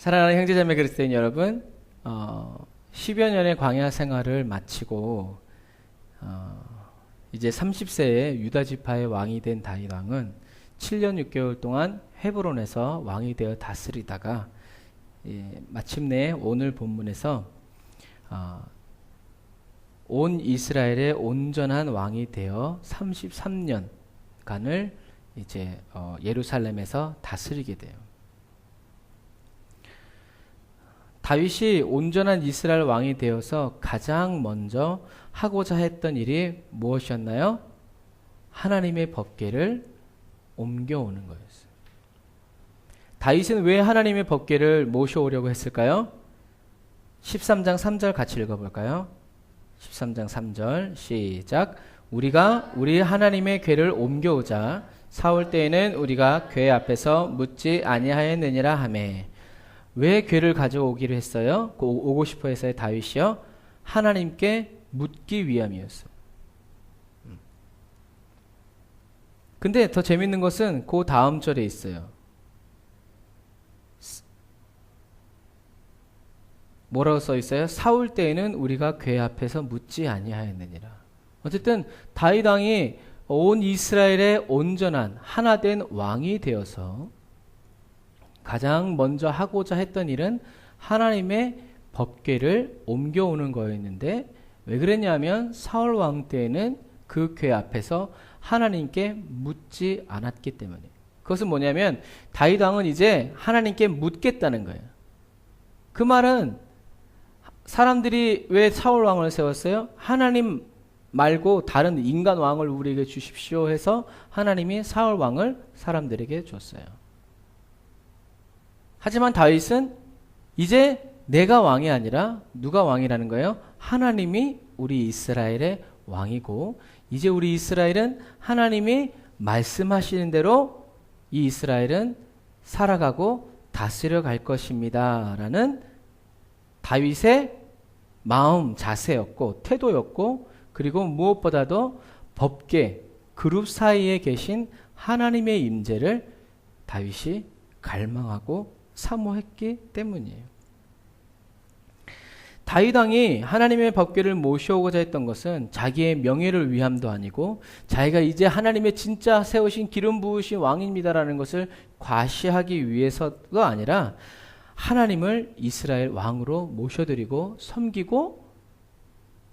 사랑하는 형제자매 그리스도인 여러분, 10여 년의 광야 생활을 마치고 이제 30세에 유다 지파의 왕이 된 다윗 왕은 7년 6개월 동안 헤브론에서 왕이 되어 다스리다가 마침내 오늘 본문에서 온 이스라엘의 온전한 왕이 되어 33년간을 이제 예루살렘에서 다스리게 돼요. 다윗이 온전한 이스라엘 왕이 되어서 가장 먼저 하고자 했던 일이 무엇이었나요? 하나님의 법궤를 옮겨오는 거였어요. 다윗은 왜 하나님의 법궤를 모셔오려고 했을까요? 13장 3절 같이 읽어볼까요? 13장 3절 시작. 우리가 우리 하나님의 궤를 옮겨오자 사울 때에는 우리가 궤 앞에서 묻지 아니하였느니라 하매. 왜 궤를 가져오기로 했어요? 오고 싶어 했어요, 다윗이요? 하나님께 묻기 위함이었어요. 근데 더 재밌는 것은 그 다음 절에 있어요. 뭐라고 써 있어요? 사울 때에는 우리가 궤 앞에서 묻지 아니하였느니라. 어쨌든 다윗 왕이 온 이스라엘의 온전한 하나된 왕이 되어서 가장 먼저 하고자 했던 일은 하나님의 법궤를 옮겨오는 거였는데, 왜 그랬냐면 사울 왕 때에는 그 궤 앞에서 하나님께 묻지 않았기 때문에. 그것은 뭐냐면 다윗 왕은 이제 하나님께 묻겠다는 거예요. 그 말은 사람들이 왜 사울 왕을 세웠어요? 하나님 말고 다른 인간 왕을 우리에게 주십시오 해서 하나님이 사울 왕을 사람들에게 줬어요. 하지만 다윗은 이제 내가 왕이 아니라 누가 왕이라는 거예요? 하나님이 우리 이스라엘의 왕이고, 이제 우리 이스라엘은 하나님이 말씀하시는 대로 이 이스라엘은 살아가고 다스려 갈 것입니다 라는 다윗의 마음 자세였고 태도였고, 그리고 무엇보다도 법궤 그룹 사이에 계신 하나님의 임재를 다윗이 갈망하고 사모했기 때문이에요. 다윗 왕이 하나님의 법궤를 모셔오고자 했던 것은 자기의 명예를 위함도 아니고 자기가 이제 하나님의 진짜 세우신 기름 부으신 왕입니다라는 것을 과시하기 위해서도 아니라 하나님을 이스라엘 왕으로 모셔드리고 섬기고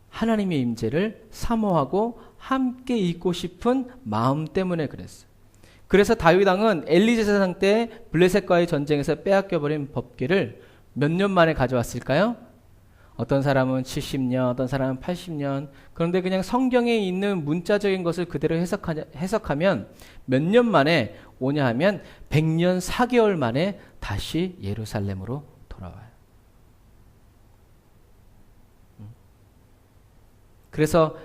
하나님의 임재를 사모하고 함께 있고 싶은 마음 때문에 그랬어요. 그래서 다윗 왕은 엘리 제사장 때 블레셋과의 전쟁에서 빼앗겨버린 법궤를 몇 년 만에 가져왔을까요? 어떤 사람은 70년, 어떤 사람은 80년. 그런데 그냥 성경에 있는 문자적인 것을 그대로 해석하면 몇 년 만에 오냐 하면 100년 4개월 만에 다시 예루살렘으로 돌아와요. 그래서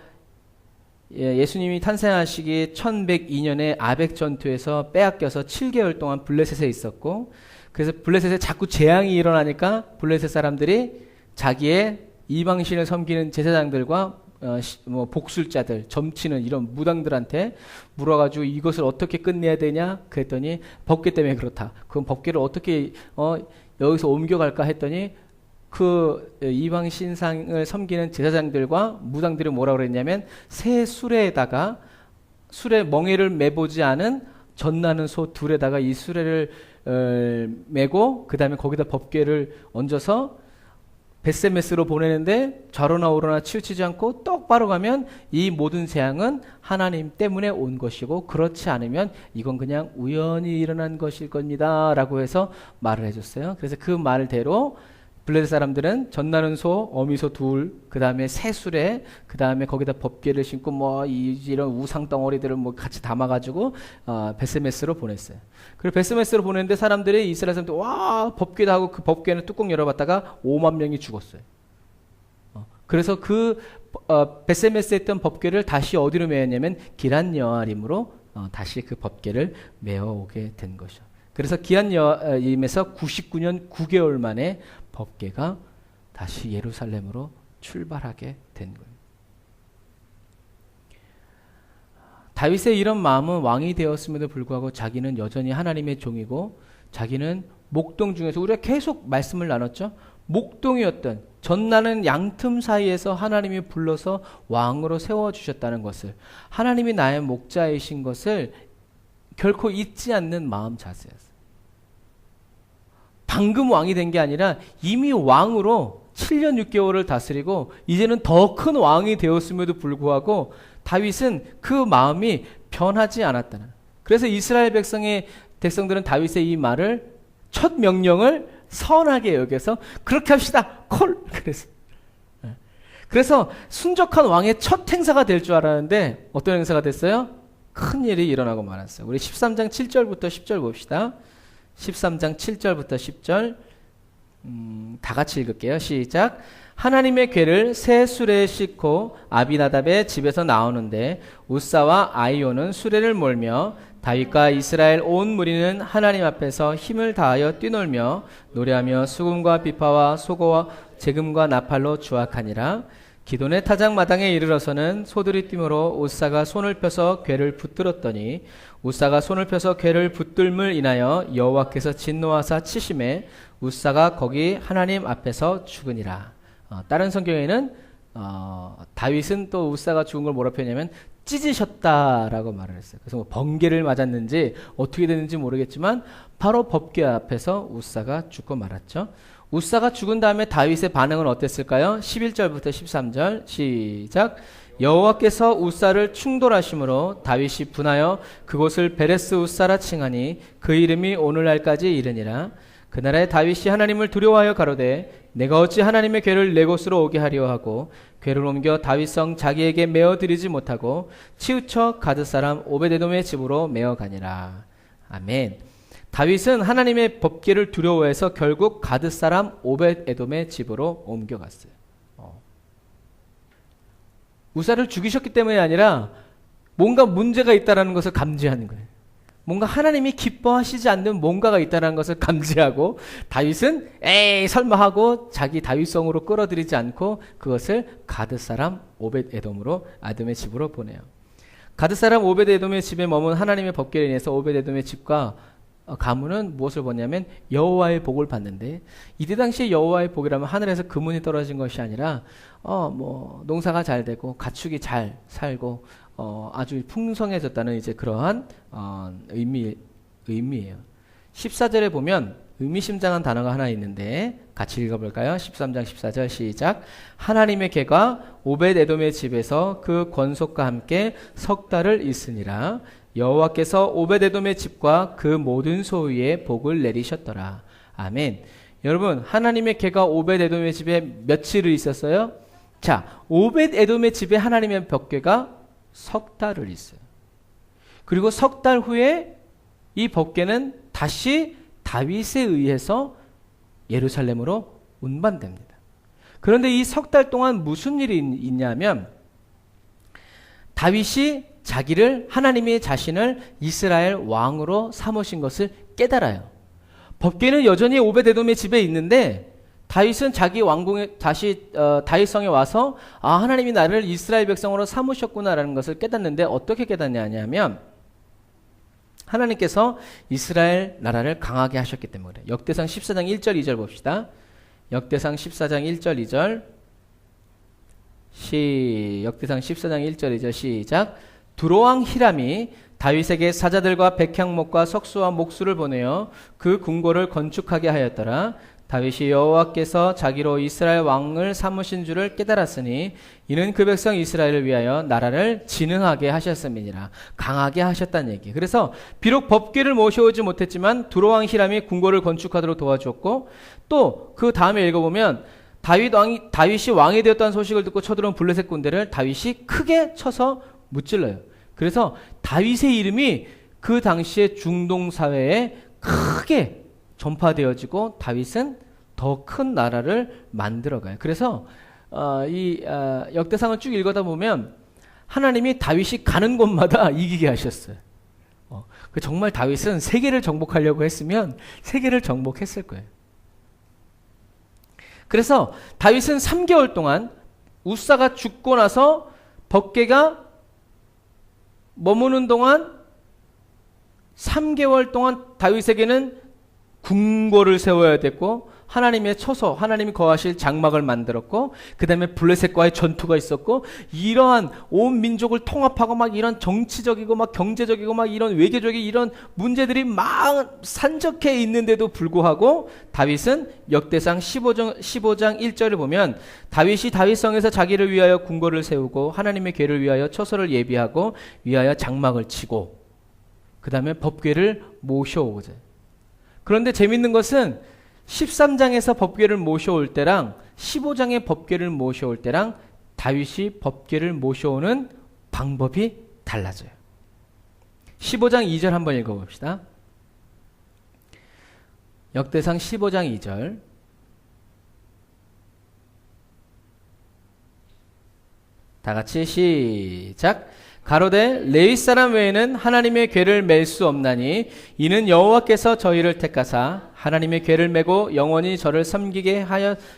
예수님이 탄생하시기 1102년에 아벡 전투에서 빼앗겨서 7개월 동안 블레셋에 있었고, 그래서 블레셋에 자꾸 재앙이 일어나니까 블레셋 사람들이 자기의 이방신을 섬기는 제사장들과 복술자들, 점치는 이런 무당들한테 물어가지고 이것을 어떻게 끝내야 되냐 그랬더니 법궤 때문에 그렇다. 그럼 법궤를 어떻게 여기서 옮겨갈까 했더니 그 이방 신상을 섬기는 제사장들과 무당들이 뭐라고 그랬냐면 새 수레에다가 수레 멍에를 매보지 않은 젖나는 소 둘에다가 이 수레를 매고 그 다음에 거기다 법궤를 얹어서 벳세메스로 보내는데 좌로나 우로나 치우치지 않고 똑바로 가면 이 모든 재앙은 하나님 때문에 온 것이고, 그렇지 않으면 이건 그냥 우연히 일어난 것일 겁니다 라고 해서 말을 해줬어요. 그래서 그 말대로 블레셋 사람들은 젖나는 소, 어미소 둘, 그 다음에 새 수레, 그 다음에 거기다 법궤를 신고 이런 우상 덩어리들을 같이 담아가지고 벳세메스로 보냈어요. 그리고 벳세메스로 보냈는데 사람들이 이스라엘 사람들 와 법궤다 하고 그 법궤는 뚜껑 열어봤다가 5만 명이 죽었어요. 그래서 그 벳세메스에 있던 법궤를 다시 어디로 메었냐면 기란 여아림으로 다시 그 법궤를 메어오게 된 것이죠. 그래서 기란 여아림에서 99년 9개월 만에 법궤가 다시 예루살렘으로 출발하게 된 거예요. 다윗의 이런 마음은 왕이 되었음에도 불구하고 자기는 여전히 하나님의 종이고 자기는 목동 중에서 우리가 계속 말씀을 나눴죠. 목동이었던 전나는 양틈 사이에서 하나님이 불러서 왕으로 세워주셨다는 것을, 하나님이 나의 목자이신 것을 결코 잊지 않는 마음 자세였어요. 방금 왕이 된 게 아니라 이미 왕으로 7년 6개월을 다스리고 이제는 더 큰 왕이 되었음에도 불구하고 다윗은 그 마음이 변하지 않았다는. 그래서 이스라엘 백성들은 다윗의 이 말을, 첫 명령을 선하게 여겨서 그렇게 합시다. 콜. 그래서 순적한 왕의 첫 행사가 될 줄 알았는데 어떤 행사가 됐어요? 큰 일이 일어나고 말았어요. 우리 13장 7절부터 10절 봅시다. 13장 7절부터 10절 다 같이 읽을게요. 시작. 하나님의 궤를 새 수레에 싣고 아비나답의 집에서 나오는데 우사와 아이오는 수레를 몰며 다윗과 이스라엘 온 무리는 하나님 앞에서 힘을 다하여 뛰놀며 노래하며 수금과 비파와 소고와 재금과 나팔로 주악하니라. 기돈의 타작마당에 이르러서는 소들이 뛰므로 우사가 손을 펴서 궤를 붙들었더니 우사가 손을 펴서 궤를 붙들물 인하여 여호와께서 진노하사 치심에 우사가 거기 하나님 앞에서 죽으니라. 다른 성경에는 다윗은 또 우사가 죽은 걸 뭐라 표현하냐면 찢으셨다라고 말을 했어요. 그래서 뭐 번개를 맞았는지 어떻게 됐는지 모르겠지만 바로 법궤 앞에서 우사가 죽고 말았죠. 우사가 죽은 다음에 다윗의 반응은 어땠을까요? 11절부터 13절 시작. 여호와께서 우사를 충돌하심으로 다윗이 분하여 그곳을 베레스 우사라 칭하니 그 이름이 오늘날까지 이르니라. 그날에 다윗이 하나님을 두려워하여 가로되 내가 어찌 하나님의 궤를 내 곳으로 오게 하려 하고 궤를 옮겨 다윗성 자기에게 메어 드리지 못하고 치우쳐 가드 사람 오베데돔의 집으로 메어 가니라. 아멘. 다윗은 하나님의 법궤를 두려워해서 결국 가드 사람 오벳에돔의 집으로 옮겨갔어요. 우사를 죽이셨기 때문이 아니라 뭔가 문제가 있다는 것을 감지하는 거예요. 뭔가 하나님이 기뻐하시지 않는 뭔가가 있다는 것을 감지하고 다윗은 에이 설마 하고 자기 다윗성으로 끌어들이지 않고 그것을 가드 사람 오벳에돔으로 아돔의 집으로 보내요. 가드 사람 오벳에돔의 집에 머문 하나님의 법궤를 인해서 오벳에돔의 집과 가문은 무엇을 보냐면 여호와의 복을 받는데, 이때 당시에 여호와의 복이라면 하늘에서 금운이 떨어진 것이 아니라 뭐 농사가 잘 되고 가축이 잘 살고 아주 풍성해졌다는 이제 그러한 의미예요. 14절에 보면 의미심장한 단어가 하나 있는데 같이 읽어볼까요? 13장 14절 시작. 하나님의 궤가 오벳에돔의 집에서 그 권속과 함께 석 달을 있으니라. 여호와께서 오벳에돔의 집과 그 모든 소유에 복을 내리셨더라. 아멘. 여러분, 하나님의 궤가 오벳에돔의 집에 며칠을 있었어요? 자, 오벳에돔의 집에 하나님의 법궤가 석 달을 있어요. 그리고 석 달 후에 이 법궤는 다시 다윗에 의해서 예루살렘으로 운반됩니다. 그런데 이 석 달 동안 무슨 일이 있냐면 다윗이 자기를, 하나님이 자신을 이스라엘 왕으로 삼으신 것을 깨달아요. 법궤는 여전히 오벳에돔의 집에 있는데 다윗은 자기 왕궁에 다시 다윗성에 와서 하나님이 나를 이스라엘 백성으로 삼으셨구나라는 것을 깨닫는데 어떻게 깨닫냐면 하나님께서 이스라엘 나라를 강하게 하셨기 때문에. 역대상 14장 1절 2절 봅시다. 역대상 14장 1절 2절 역대상 14장 1절 2절 시작. 두로왕 히람이 다윗에게 사자들과 백향목과 석수와 목수를 보내어 그 궁궐을 건축하게 하였더라. 다윗이 여호와께서 자기로 이스라엘 왕을 삼으신 줄을 깨달았으니 이는 그 백성 이스라엘을 위하여 나라를 진흥하게 하셨음이니라. 강하게 하셨다는 얘기. 그래서 비록 법궤를 모셔오지 못했지만 두로왕 히람이 궁궐을 건축하도록 도와주었고, 또 그 다음에 읽어보면 다윗이 왕이 되었다는 소식을 듣고 쳐들어온 블레셋 군대를 다윗이 크게 쳐서 무찔러요. 그래서 다윗의 이름이 그 당시에 중동 사회에 크게 전파되어지고 다윗은 더 큰 나라를 만들어가요. 그래서 역대상을 쭉 읽어다 보면 하나님이 다윗이 가는 곳마다 이기게 하셨어요. 정말 다윗은 세계를 정복하려고 했으면 세계를 정복했을 거예요. 그래서 다윗은 3개월 동안 우사가 죽고 나서 법궤가 머무는 동안 3개월 동안 다윗에게는 궁궐을 세워야 됐고, 하나님의 처소, 하나님이 거하실 장막을 만들었고, 그 다음에 블레셋과의 전투가 있었고, 이러한 온 민족을 통합하고 막 이런 정치적이고 막 경제적이고 막 이런 외교적인 이런 문제들이 막 산적해 있는데도 불구하고 다윗은 역대상 15장 1절을 보면 다윗이 다윗성에서 자기를 위하여 궁궐을 세우고 하나님의 궤를 위하여 처소를 예비하고 위하여 장막을 치고 그 다음에 법궤를 모셔오고자. 그런데 재밌는 것은 13장에서 법궤를 모셔올 때랑 15장의 법궤를 모셔올 때랑 다윗이 법궤를 모셔오는 방법이 달라져요. 15장 2절 한번 읽어봅시다. 역대상 15장 2절. 다 같이 시작. 가로되 레위 사람 외에는 하나님의 궤를 맬 수 없나니 이는 여호와께서 저희를 택하사 하나님의 궤를 메고 영원히 저를 섬기게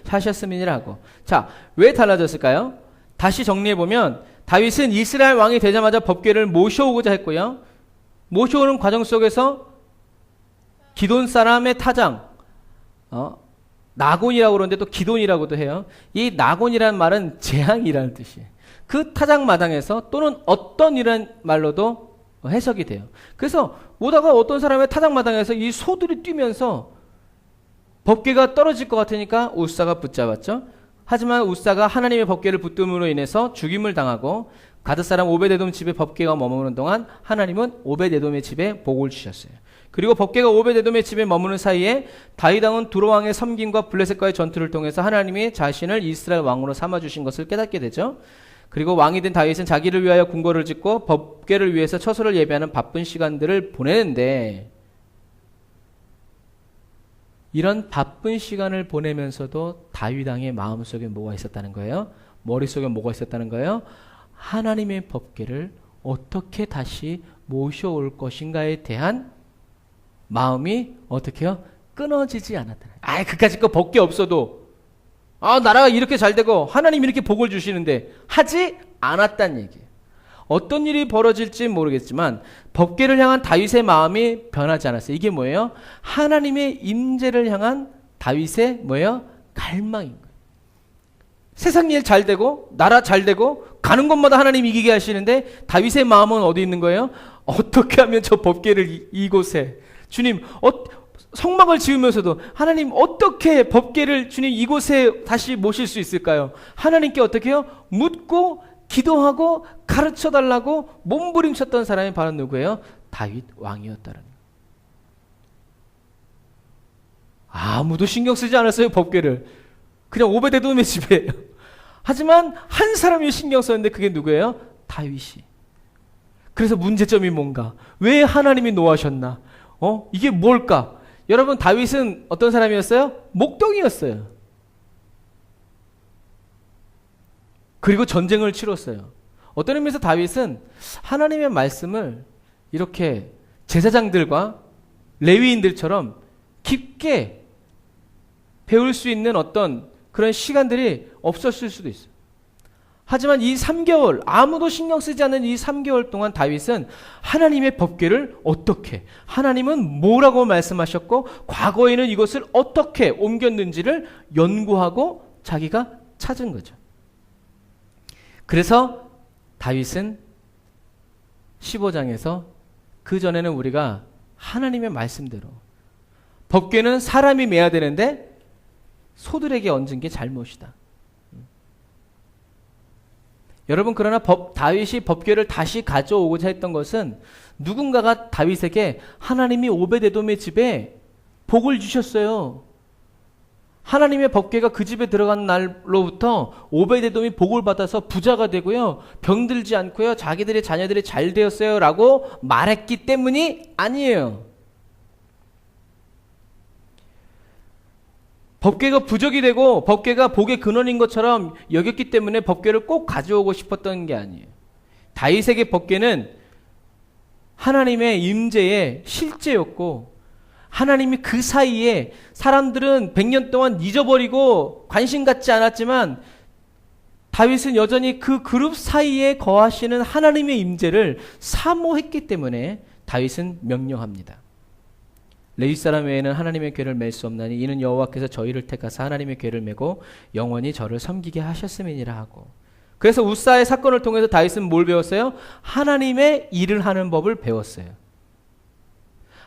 하셨음이니라 하고. 자, 왜 달라졌을까요? 다시 정리해 보면 다윗은 이스라엘 왕이 되자마자 법궤를 모셔오고자 했고요. 모셔오는 과정 속에서 기돈 사람의 타장, 나곤이라고 그러는데 또 기돈이라고도 해요. 이 나곤이라는 말은 재앙이라는 뜻이에요. 그 타작마당에서 또는 어떤 이란 말로도 해석이 돼요. 그래서 오다가 어떤 사람의 타작마당에서 이 소들이 뛰면서 법궤가 떨어질 것 같으니까 우사가 붙잡았죠. 하지만 우사가 하나님의 법궤를 붙듦으로 인해서 죽임을 당하고 가드 사람 오벳에돔 집에 법궤가 머무는 동안 하나님은 오벳에돔의 집에 복을 주셨어요. 그리고 법궤가 오벳에돔의 집에 머무는 사이에 다윗 왕은 두로 왕의 섬김과 블레셋과의 전투를 통해서 하나님이 자신을 이스라엘 왕으로 삼아주신 것을 깨닫게 되죠. 그리고 왕이 된 다윗은 자기를 위하여 궁궐을 짓고 법궤를 위해서 처소를 예비하는 바쁜 시간들을 보내는데 이런 바쁜 시간을 보내면서도 다윗 왕의 마음속에 뭐가 있었다는 거예요? 머릿속에 뭐가 있었다는 거예요? 하나님의 법궤를 어떻게 다시 모셔올 것인가에 대한 마음이 어떻게 해요? 끊어지지 않았다는 거예요. 그까짓 거 법궤 없어도 나라가 이렇게 잘 되고 하나님이 이렇게 복을 주시는데 하지 않았다는 얘기예요. 어떤 일이 벌어질지 모르겠지만 법궤를 향한 다윗의 마음이 변하지 않았어요. 이게 뭐예요? 하나님의 임재를 향한 다윗의 뭐예요? 갈망인 거예요. 세상 일 잘 되고 나라 잘 되고 가는 곳마다 하나님 이기게 하시는데 다윗의 마음은 어디 있는 거예요? 어떻게 하면 저 법궤를 이곳에 주님 성막을 지으면서도 하나님 어떻게 법궤를 주님 이곳에 다시 모실 수 있을까요? 하나님께 어떻게 해요? 묻고 기도하고 가르쳐달라고 몸부림쳤던 사람이 바로 누구예요? 다윗 왕이었다는 거예요. 아무도 신경 쓰지 않았어요. 법궤를. 그냥 오베데돔의 집이에요. 하지만 한 사람이 신경 썼는데 그게 누구예요? 다윗이. 그래서 문제점이 뭔가? 왜 하나님이 노하셨나? 이게 뭘까? 여러분 다윗은 어떤 사람이었어요? 목동이었어요. 그리고 전쟁을 치렀어요. 어떤 의미에서 다윗은 하나님의 말씀을 이렇게 제사장들과 레위인들처럼 깊게 배울 수 있는 어떤 그런 시간들이 없었을 수도 있어요. 하지만 이 3개월 아무도 신경 쓰지 않는 이 3개월 동안 다윗은 하나님의 법궤를 어떻게 하나님은 뭐라고 말씀하셨고 과거에는 이것을 어떻게 옮겼는지를 연구하고 자기가 찾은 거죠. 그래서 다윗은 15장에서 그전에는 우리가 하나님의 말씀대로 법궤는 사람이 매야 되는데 소들에게 얹은 게 잘못이다. 여러분 그러나 다윗이 법궤를 다시 가져오고자 했던 것은 누군가가 다윗에게 하나님이 오베데돔의 집에 복을 주셨어요. 하나님의 법궤가 그 집에 들어간 날로부터 오베데돔이 복을 받아서 부자가 되고요. 병들지 않고요. 자기들의 자녀들이 잘 되었어요. 라고 말했기 때문이 아니에요. 법궤가 부족이 되고 법궤가 복의 근원인 것처럼 여겼기 때문에 법궤를 꼭 가져오고 싶었던 게 아니에요. 다윗에게 법궤는 하나님의 임재의 실제였고 하나님이 그 사이에 사람들은 100년 동안 잊어버리고 관심 갖지 않았지만 다윗은 여전히 그 그룹 사이에 거하시는 하나님의 임재를 사모했기 때문에 다윗은 명령합니다. 레위 사람 외에는 하나님의 궤를 맬 수 없나니 이는 여호와께서 저희를 택하사 하나님의 궤를 메고 영원히 저를 섬기게 하셨음이니라 하고. 그래서 우사의 사건을 통해서 다윗은 뭘 배웠어요? 하나님의 일을 하는 법을 배웠어요.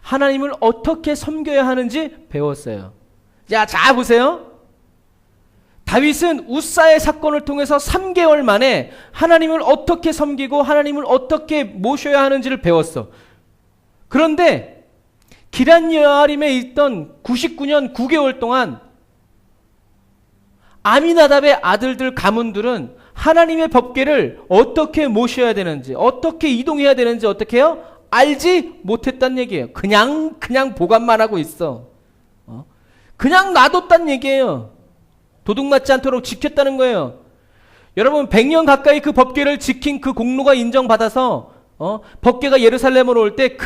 하나님을 어떻게 섬겨야 하는지 배웠어요. 자 보세요. 다윗은 우사의 사건을 통해서 3개월 만에 하나님을 어떻게 섬기고 하나님을 어떻게 모셔야 하는지를 배웠어. 그런데 기럇 여아림에 있던 99년 9개월 동안 아미나답의 아들들 가문들은 하나님의 법궤를 어떻게 모셔야 되는지, 어떻게 이동해야 되는지 어떻게 해요? 알지 못했단 얘기예요. 그냥 보관만 하고 있어. 그냥 놔뒀단 얘기예요. 도둑맞지 않도록 지켰다는 거예요. 여러분 100년 가까이 그 법궤를 지킨 그 공로가 인정받아서 법궤가 예루살렘으로 올 때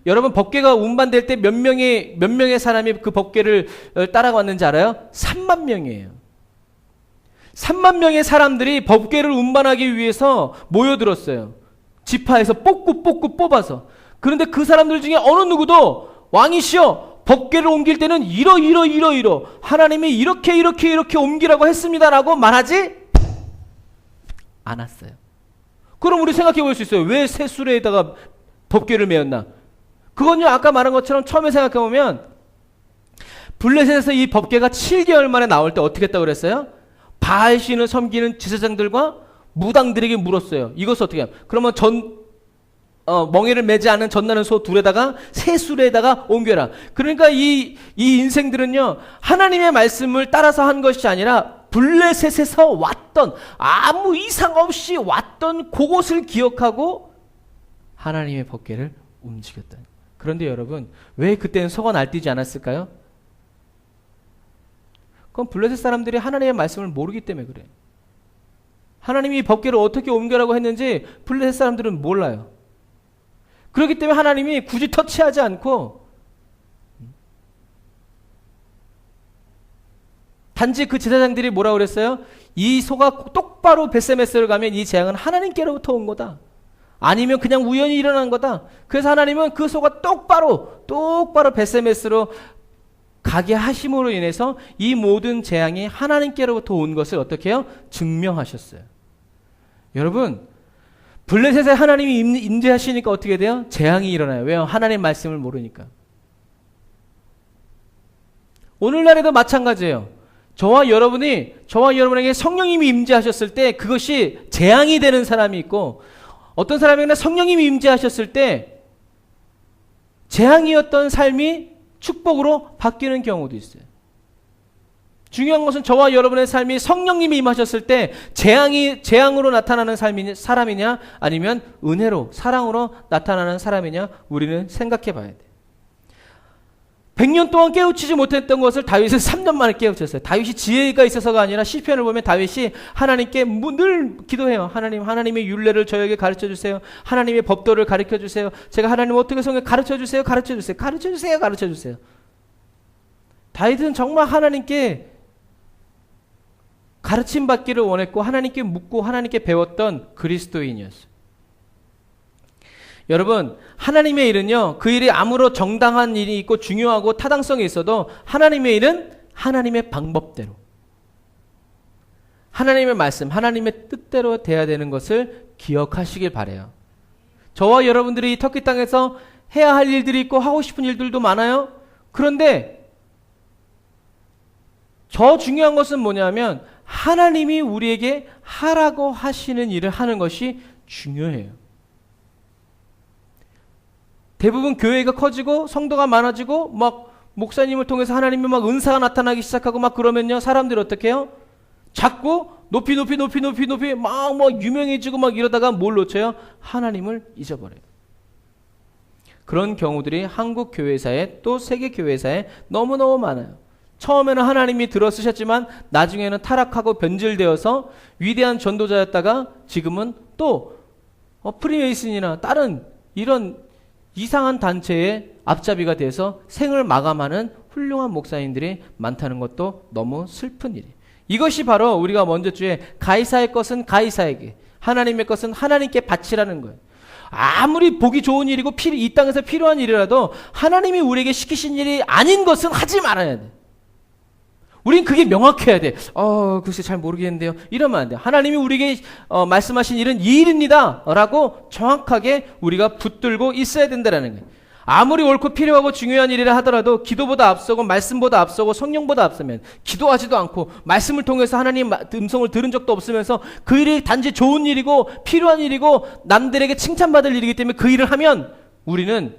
여러분 법궤가 운반될 때 몇 명의 사람이 그 법궤를 따라왔는지 알아요? 3만 명이에요. 3만 명의 사람들이 법궤를 운반하기 위해서 모여들었어요. 지파에서 뽑고 뽑아서. 그런데 그 사람들 중에 어느 누구도 왕이시여 법궤를 옮길 때는 이러 하나님이 이렇게 옮기라고 했습니다라고 말하지 않았어요. 그럼 우리 생각해 볼 수 있어요. 왜 새 수레에다가 법궤를 메었나? 그건요 아까 말한 것처럼 처음에 생각해 보면 블레셋에서 이 법궤가 7개월 만에 나올 때 어떻게 했다고 그랬어요? 바알 신을 섬기는 제사장들과 무당들에게 물었어요. 이것을 어떻게 하면? 그러면 멍에를 매지 않은 젖나는 소 둘에다가 새 수레에다가 옮겨라. 그러니까 이 인생들은요 하나님의 말씀을 따라서 한 것이 아니라 블레셋에서 왔던 아무 이상 없이 왔던 그곳을 기억하고 하나님의 법궤를 움직였다. 그런데 여러분 왜 그때는 소가 날뛰지 않았을까요? 그건 블레셋 사람들이 하나님의 말씀을 모르기 때문에 그래요. 하나님이 법궤를 어떻게 옮겨라고 했는지 블레셋 사람들은 몰라요. 그렇기 때문에 하나님이 굳이 터치하지 않고 단지 그 제사장들이 뭐라고 그랬어요? 이 소가 똑바로 벳세메스를 가면 이 재앙은 하나님께로부터 온 거다. 아니면 그냥 우연히 일어난 거다. 그래서 하나님은 그 소가 똑바로 벳세메스로 가게 하심으로 인해서 이 모든 재앙이 하나님께로부터 온 것을 어떻게 해요? 증명하셨어요. 여러분 블레셋에 하나님이 임재하시니까 어떻게 돼요? 재앙이 일어나요. 왜요? 하나님 말씀을 모르니까. 오늘날에도 마찬가지예요. 저와 여러분에게 성령님이 임재하셨을 때 그것이 재앙이 되는 사람이 있고 어떤 사람에게는 성령님이 임재하셨을 때 재앙이었던 삶이 축복으로 바뀌는 경우도 있어요. 중요한 것은 저와 여러분의 삶이 성령님이 임하셨을 때 재앙으로 나타나는 사람이냐 아니면 은혜로 사랑으로 나타나는 사람이냐 우리는 생각해 봐야 돼요. 100년 동안 깨우치지 못했던 것을 다윗은 3년 만에 깨우쳤어요. 다윗이 지혜가 있어서가 아니라 시편을 보면 다윗이 하나님께 늘 기도해요. 하나님의 율례를 저에게 가르쳐 주세요. 하나님의 법도를 가르쳐 주세요. 제가 하나님 어떻게 성경 가르쳐 주세요. 다윗은 정말 하나님께 가르침 받기를 원했고 하나님께 묻고 하나님께 배웠던 그리스도인이었어요. 여러분 하나님의 일은요 그 일이 아무런 정당한 일이 있고 중요하고 타당성이 있어도 하나님의 일은 하나님의 방법대로 하나님의 말씀 하나님의 뜻대로 돼야 되는 것을 기억하시길 바라요. 저와 여러분들이 이 터키 땅에서 해야 할 일들이 있고 하고 싶은 일들도 많아요. 그런데 더 중요한 것은 뭐냐면 하나님이 우리에게 하라고 하시는 일을 하는 것이 중요해요. 대부분 교회가 커지고 성도가 많아지고 막 목사님을 통해서 하나님의 막 은사가 나타나기 시작하고 막 그러면요 사람들이 어떻게 해요? 자꾸 높이 막 유명해지고 막 이러다가 뭘 놓쳐요? 하나님을 잊어버려요. 그런 경우들이 한국 교회사에 또 세계 교회사에 너무너무 많아요. 처음에는 하나님이 들어쓰셨지만 나중에는 타락하고 변질되어서 위대한 전도자였다가 지금은 또 프리메이슨이나 다른 이런 이상한 단체의 앞잡이가 돼서 생을 마감하는 훌륭한 목사님들이 많다는 것도 너무 슬픈 일이에요. 이것이 바로 우리가 먼저 주에 가이사의 것은 가이사에게 하나님의 것은 하나님께 바치라는 거예요. 아무리 보기 좋은 일이고 이 땅에서 필요한 일이라도 하나님이 우리에게 시키신 일이 아닌 것은 하지 말아야 돼. 우린 그게 명확해야 돼. 글쎄 잘 모르겠는데요. 이러면 안 돼. 하나님이 우리에게 말씀하신 일은 이 일입니다. 라고 정확하게 우리가 붙들고 있어야 된다는 거예요. 아무리 옳고 필요하고 중요한 일이라 하더라도 기도보다 앞서고 말씀보다 앞서고 성령보다 앞서면 기도하지도 않고 말씀을 통해서 하나님 음성을 들은 적도 없으면서 그 일이 단지 좋은 일이고 필요한 일이고 남들에게 칭찬받을 일이기 때문에 그 일을 하면 우리는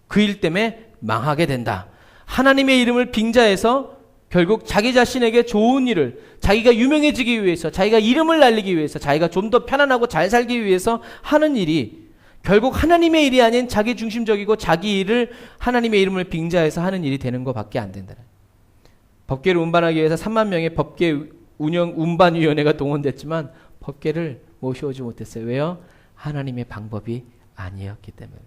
그 일 때문에 망하게 된다. 하나님의 이름을 빙자해서 결국 자기 자신에게 좋은 일을, 자기가 유명해지기 위해서, 자기가 이름을 날리기 위해서, 자기가 좀 더 편안하고 잘 살기 위해서 하는 일이 결국 하나님의 일이 아닌 자기 중심적이고 자기 일을 하나님의 이름을 빙자해서 하는 일이 되는 것밖에 안 된다. 법궤를 운반하기 위해서 3만 명의 법궤 운반위원회가 동원됐지만 법궤를 모셔오지 못했어요. 왜요? 하나님의 방법이 아니었기 때문에.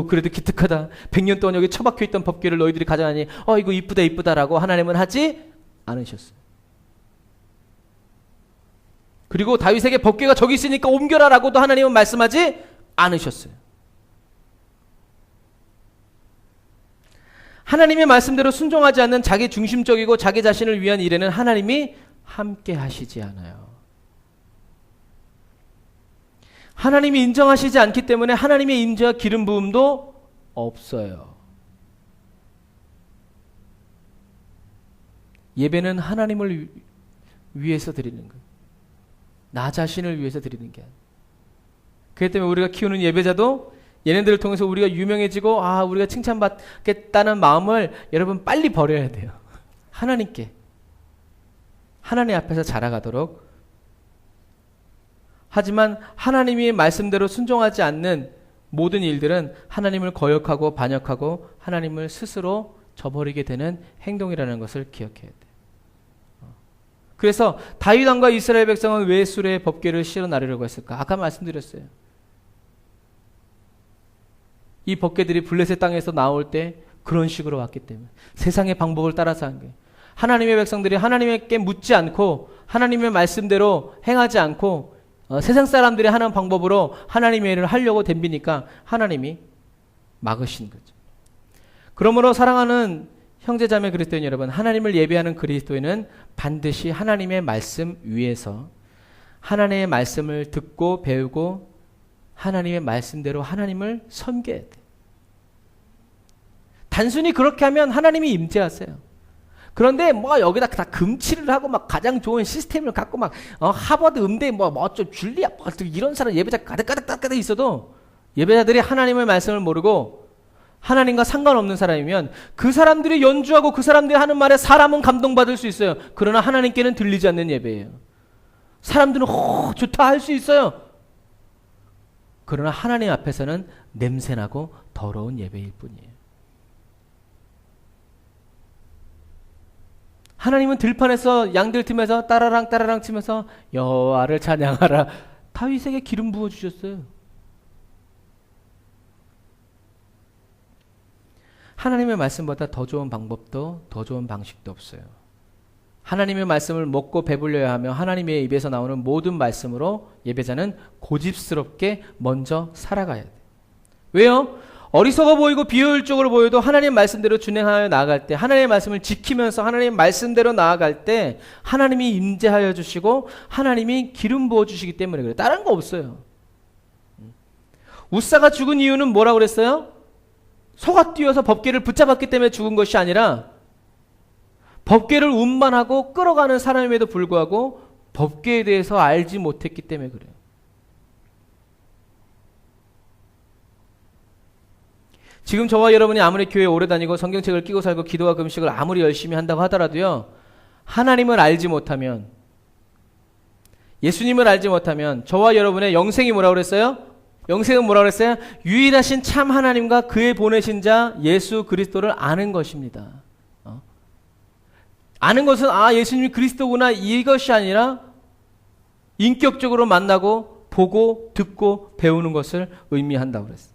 그래도 기특하다. 100년 동안 여기 처박혀 있던 법궤를 너희들이 가져가니 이거 이쁘다라고 하나님은 하지 않으셨어요. 그리고 다윗에게 법궤가 저기 있으니까 옮겨라라고도 하나님은 말씀하지 않으셨어요. 하나님의 말씀대로 순종하지 않는 자기 중심적이고 자기 자신을 위한 일에는 하나님이 함께 하시지 않아요. 하나님이 인정하시지 않기 때문에 하나님의 임재와 기름 부음도 없어요. 예배는 하나님을 위해서 드리는 거예요. 나 자신을 위해서 드리는 게 아니에요. 그렇기 때문에 우리가 키우는 예배자도 얘네들을 통해서 우리가 유명해지고 우리가 칭찬받겠다는 마음을 여러분 빨리 버려야 돼요. 하나님께, 하나님 앞에서 자라가도록. 하지만 하나님이 말씀대로 순종하지 않는 모든 일들은 하나님을 거역하고 반역하고 하나님을 스스로 저버리게 되는 행동이라는 것을 기억해야 돼요. 그래서 다윗 왕과 이스라엘 백성은 왜 수레에 법궤를 실어 나르려고 했을까? 아까 말씀드렸어요. 이 법궤들이 블레셋 땅에서 나올 때 그런 식으로 왔기 때문에 세상의 방법을 따라서 한 거예요. 하나님의 백성들이 하나님께 묻지 않고 하나님의 말씀대로 행하지 않고 세상 사람들이 하는 방법으로 하나님의 일을 하려고 덤비니까 하나님이 막으신 거죠. 그러므로 사랑하는 형제자매 그리스도인 여러분, 하나님을 예배하는 그리스도인은 반드시 하나님의 말씀 위에서 하나님의 말씀을 듣고 배우고 하나님의 말씀대로 하나님을 섬겨야 돼. 단순히 그렇게 하면 하나님이 임재하세요. 그런데 여기다 다 금치를 하고 가장 좋은 시스템을 갖고 하버드 음대 어쩌 줄리아 이런 사람 예배자 가득 있어도 예배자들이 하나님의 말씀을 모르고 하나님과 상관없는 사람이면 그 사람들이 연주하고 그 사람들이 하는 말에 사람은 감동받을 수 있어요. 그러나 하나님께는 들리지 않는 예배예요. 사람들은 좋다 할 수 있어요. 그러나 하나님 앞에서는 냄새나고 더러운 예배일 뿐이에요. 하나님은 들판에서 양들 틈에서 따라랑 치면서 여호와를 찬양하라. 다윗에게 기름 부어주셨어요. 하나님의 말씀보다 더 좋은 방법도 더 좋은 방식도 없어요. 하나님의 말씀을 먹고 배불려야 하며 하나님의 입에서 나오는 모든 말씀으로 예배자는 고집스럽게 먼저 살아가야 돼요. 왜요? 어리석어 보이고 비효율적으로 보여도 하나님의 말씀대로 준행하여 나아갈 때, 하나님의 말씀을 지키면서 하나님의 말씀대로 나아갈 때 하나님이 임재하여 주시고 하나님이 기름 부어 주시기 때문에 그래요. 다른 거 없어요. 웃사가 죽은 이유는 뭐라고 그랬어요? 소가 뛰어서 법궤를 붙잡았기 때문에 죽은 것이 아니라 법궤를 운반하고 끌어가는 사람임에도 불구하고 법궤에 대해서 알지 못했기 때문에 그래요. 지금 저와 여러분이 아무리 교회에 오래 다니고 성경책을 끼고 살고 기도와 금식을 아무리 열심히 한다고 하더라도요, 하나님을 알지 못하면, 예수님을 알지 못하면 저와 여러분의 영생이 뭐라고 그랬어요? 영생은 뭐라고 그랬어요? 유일하신 참 하나님과 그의 보내신 자 예수 그리스도를 아는 것입니다. 아는 것은 예수님이 그리스도구나 이것이 아니라 인격적으로 만나고 보고 듣고 배우는 것을 의미한다고 그랬어요.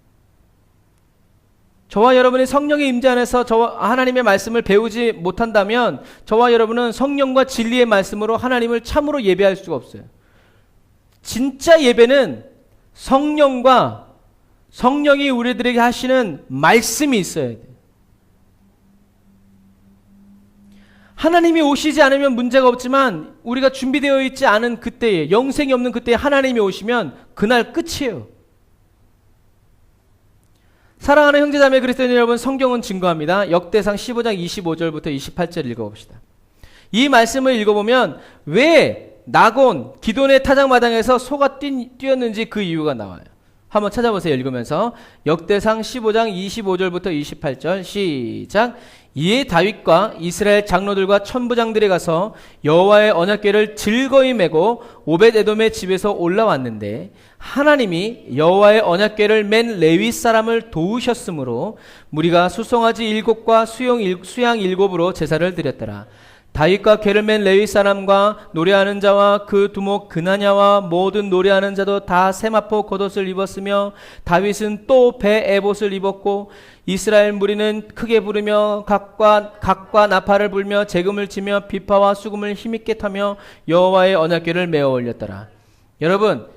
저와 여러분이 성령의 임재 안에서 하나님의 말씀을 배우지 못한다면 저와 여러분은 성령과 진리의 말씀으로 하나님을 참으로 예배할 수가 없어요. 진짜 예배는 성령과 성령이 우리들에게 하시는 말씀이 있어야 돼. 하나님이 오시지 않으면 문제가 없지만 우리가 준비되어 있지 않은 그때에, 영생이 없는 그때에 하나님이 오시면 그날 끝이에요. 사랑하는 형제자매 그리스도인 여러분, 성경은 증거합니다. 역대상 15장 25절부터 28절 읽어봅시다. 이 말씀을 읽어보면 왜 나곤, 기돈의 타작마당에서 소가 뛰었는지 그 이유가 나와요. 한번 찾아보세요. 읽으면서 역대상 15장 25절부터 28절 시작. 이에 다윗과 이스라엘 장로들과 천부장들이 가서 여호와의 언약궤를 즐거이 메고 오벳에돔의 집에서 올라왔는데 하나님이 여호와의 언약궤를 맨 레위 사람을 도우셨으므로 무리가 수송아지 7과 수양 7으로 제사를 드렸더라. 다윗과 궤를 맨 레위 사람과 노래하는 자와 그 두목 그나냐와 모든 노래하는 자도 다 세마포 겉옷을 입었으며 다윗은 또 배 에봇을 입었고 이스라엘 무리는 크게 부르며 각과 나팔을 불며 재금을 치며 비파와 수금을 힘있게 타며 여호와의 언약궤를 메어 올렸더라. 여러분,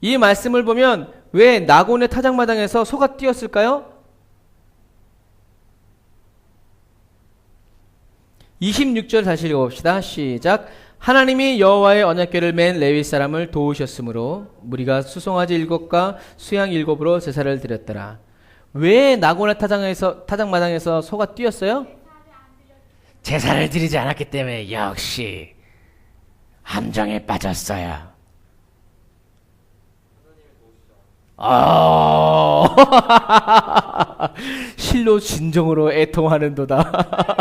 이 말씀을 보면 왜 나곤의 타작마당에서 소가 뛰었을까요? 26절 다시 읽어봅시다. 시작. 하나님이 여호와의 언약궤를 맨 레위 사람을 도우셨으므로 무리가 수송아지 7과 수양 7으로 제사를 드렸더라. 왜 나곤의 타작마당에서 소가 뛰었어요? 제사를 드리지 않았기 때문에 역시 함정에 빠졌어요. 실로 진정으로 애통하는도다.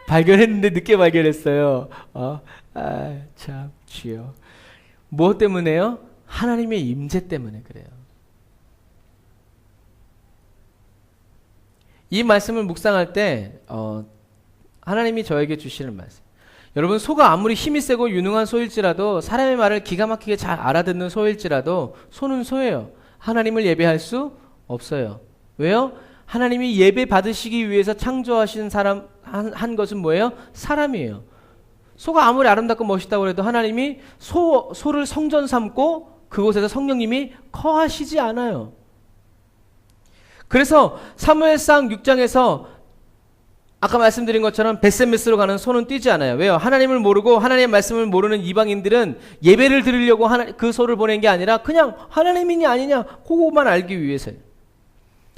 발견했는데 늦게 발견했어요. 참 주여. 무엇 때문에요? 하나님의 임재 때문에 그래요. 이 말씀을 묵상할 때 하나님이 저에게 주시는 말씀. 여러분, 소가 아무리 힘이 세고 유능한 소일지라도, 사람의 말을 기가 막히게 잘 알아듣는 소일지라도 소는 소예요. 하나님을 예배할 수 없어요. 왜요? 하나님이 예배 받으시기 위해서 창조하신 사람 한 것은 뭐예요? 사람이에요. 소가 아무리 아름답고 멋있다고 해도 하나님이 소를 성전 삼고 그곳에서 성령님이 거하시지 않아요. 그래서 사무엘상 6장에서 아까 말씀드린 것처럼 벳세메스로 가는 소는 뛰지 않아요. 왜요? 하나님을 모르고 하나님의 말씀을 모르는 이방인들은 예배를 드리려고 그 소를 보낸 게 아니라 그냥 하나님이냐 아니냐 그거만 알기 위해서요.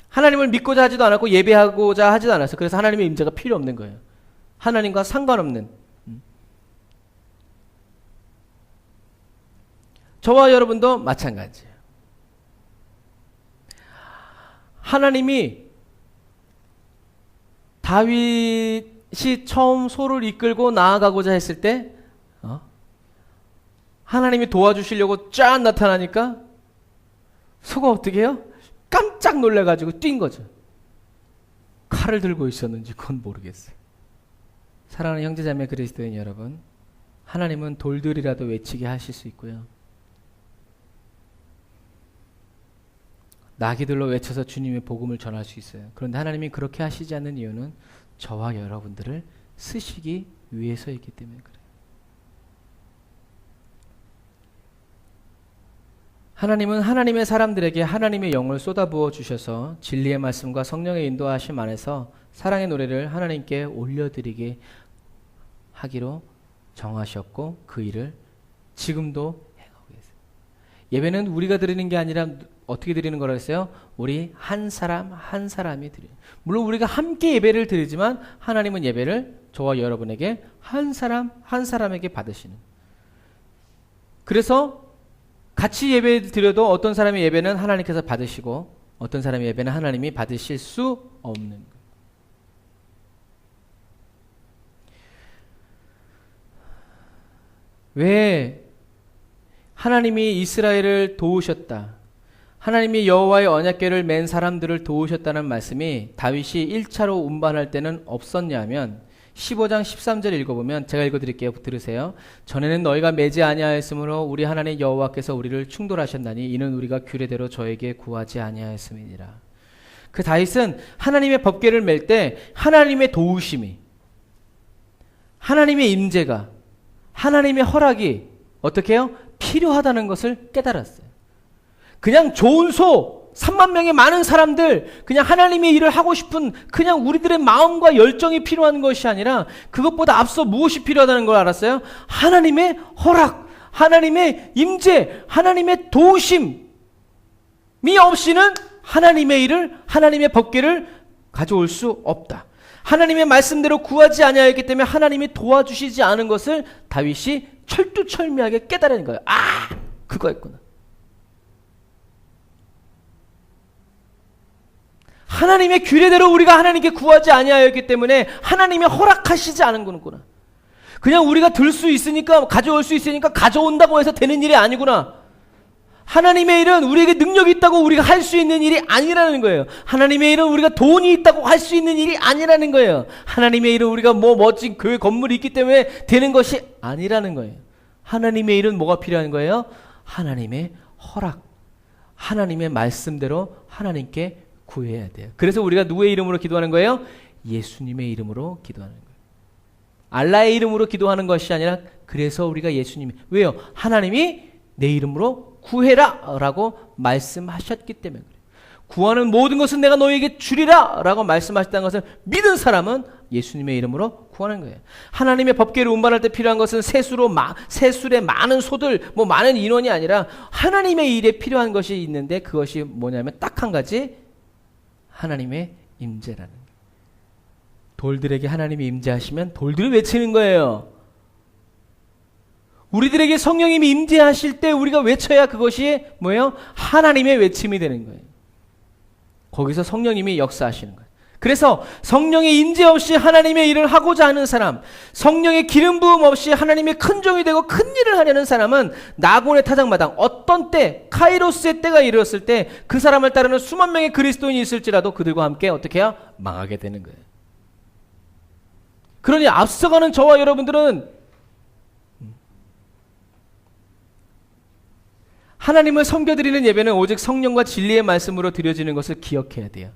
하나님을 믿고자 하지도 않았고 예배하고자 하지도 않았어요. 그래서 하나님의 임재가 필요 없는 거예요. 하나님과 상관없는. 저와 여러분도 마찬가지예요. 하나님이 다윗이 처음 소를 이끌고 나아가고자 했을 때 하나님이 도와주시려고 쫙 나타나니까 소가 어떻게 해요? 깜짝 놀라가지고 뛴 거죠. 칼을 들고 있었는지 그건 모르겠어요. 사랑하는 형제자매 그리스도인 여러분, 하나님은 돌들이라도 외치게 하실 수 있고요. 나귀들로 외쳐서 주님의 복음을 전할 수 있어요. 그런데 하나님이 그렇게 하시지 않는 이유는 저와 여러분들을 쓰시기 위해서이기 때문에 그래요. 하나님은 하나님의 사람들에게 하나님의 영을 쏟아부어 주셔서 진리의 말씀과 성령의 인도하심 안에서 사랑의 노래를 하나님께 올려드리게 하기로 정하셨고 그 일을 지금도 행하고 계세요. 예배는 우리가 드리는 게 아니라 어떻게 드리는 거라 했어요? 우리 한 사람 한 사람이 드려요. 물론 우리가 함께 예배를 드리지만 하나님은 예배를 저와 여러분에게 한 사람 한 사람에게 받으시는. 그래서 같이 예배 드려도 어떤 사람의 예배는 하나님께서 받으시고 어떤 사람의 예배는 하나님이 받으실 수 없는 거예요. 왜 하나님이 이스라엘을 도우셨다. 하나님이 여호와의 언약궤를 맨 사람들을 도우셨다는 말씀이 다윗이 1차로 운반할 때는 없었냐면 15장 13절 읽어보면 제가 읽어드릴게요. 들으세요. 전에는 너희가 매지 아니하였으므로 우리 하나님 여호와께서 우리를 충돌하셨나니 이는 우리가 규례대로 저에게 구하지 아니하였음이니라. 그 다윗은 하나님의 법궤를 맬 때 하나님의 도우심이, 하나님의 임재가, 하나님의 허락이 어떻게 해요? 필요하다는 것을 깨달았어요. 그냥 좋은 소 3만 명의 많은 사람들, 그냥 하나님의 일을 하고 싶은 그냥 우리들의 마음과 열정이 필요한 것이 아니라 그것보다 앞서 무엇이 필요하다는 걸 알았어요? 하나님의 허락, 하나님의 임재, 하나님의 도우심이 없이는 하나님의 일을, 하나님의 법궤를 가져올 수 없다. 하나님의 말씀대로 구하지 아니하였기 때문에 하나님이 도와주시지 않은 것을 다윗이 철두철미하게 깨달은 거예요. 아, 그거였구나. 하나님의 규례대로 우리가 하나님께 구하지 아니하였기 때문에 하나님이 허락하시지 않은 거구나. 그냥 우리가 들 수 있으니까, 가져올 수 있으니까 가져온다고 해서 되는 일이 아니구나. 하나님의 일은 우리에게 능력이 있다고 우리가 할 수 있는 일이 아니라는 거예요. 하나님의 일은 우리가 돈이 있다고 할 수 있는 일이 아니라는 거예요. 하나님의 일은 우리가 뭐 멋진 교회 건물이 있기 때문에 되는 것이 아니라는 거예요. 하나님의 일은 뭐가 필요한 거예요? 하나님의 허락, 하나님의 말씀대로 하나님께 구해야 돼요. 그래서 우리가 누구의 이름으로 기도하는 거예요? 예수님의 이름으로 기도하는 거예요. 알라의 이름으로 기도하는 것이 아니라, 그래서 우리가 예수님이, 왜요? 하나님이 내 이름으로 구해라 라고 말씀하셨기 때문에 그래요. 구하는 모든 것은 내가 너희에게 주리라 라고 말씀하셨다는 것을 믿은 사람은 예수님의 이름으로 구하는 거예요. 하나님의 법궤를 운반할 때 필요한 것은 세술의 많은 소들, 뭐 많은 인원이 아니라 하나님의 일에 필요한 것이 있는데, 그것이 뭐냐면 딱 한 가지, 하나님의 임재라는 거예요. 돌들에게 하나님이 임재하시면 돌들이 외치는 거예요. 우리들에게 성령님이 임재하실 때 우리가 외쳐야 그것이 뭐예요? 하나님의 외침이 되는 거예요. 거기서 성령님이 역사하시는 거예요. 그래서 성령의 임재 없이 하나님의 일을 하고자 하는 사람, 성령의 기름 부음 없이 하나님의 큰 종이 되고 큰 일을 하려는 사람은 나곤의 타작마당, 어떤 때, 카이로스의 때가 이르렀을 때 그 사람을 따르는 수만 명의 그리스도인이 있을지라도 그들과 함께 어떻게 해야? 망하게 되는 거예요. 그러니 앞서가는 저와 여러분들은 하나님을 섬겨드리는 예배는 오직 성령과 진리의 말씀으로 드려지는 것을 기억해야 돼요.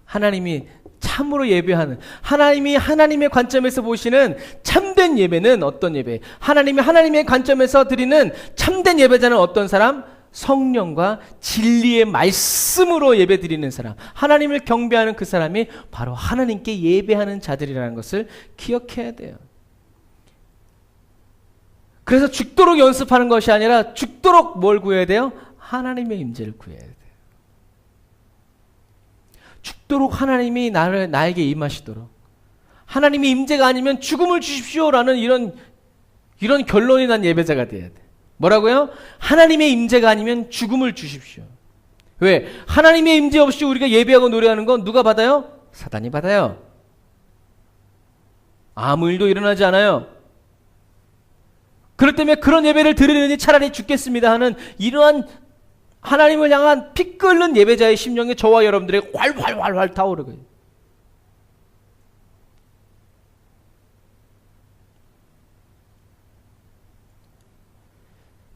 하나님이 참으로 예배하는, 하나님이 하나님의 관점에서 보시는 참된 예배는 어떤 예배? 하나님이 하나님의 관점에서 드리는 참된 예배자는 어떤 사람? 성령과 진리의 말씀으로 예배 드리는 사람, 하나님을 경배하는 그 사람이 바로 하나님께 예배하는 자들이라는 것을 기억해야 돼요. 그래서 죽도록 연습하는 것이 아니라 죽도록 뭘 구해야 돼요? 하나님의 임재를 구해야 돼요. 죽도록 하나님이 나에게 임하시도록, 하나님의 임재가 아니면 죽음을 주십시오라는 이런 결론이 난 예배자가 돼야 돼. 뭐라고요? 하나님의 임재가 아니면 죽음을 주십시오. 왜? 하나님의 임재 없이 우리가 예배하고 노래하는 건 누가 받아요? 사단이 받아요. 아무 일도 일어나지 않아요. 그렇기 때문에 그런 예배를 드리느니 차라리 죽겠습니다 하는 이러한 하나님을 향한 피 끓는 예배자의 심령이 저와 여러분들에게 활활활활 타오르고요.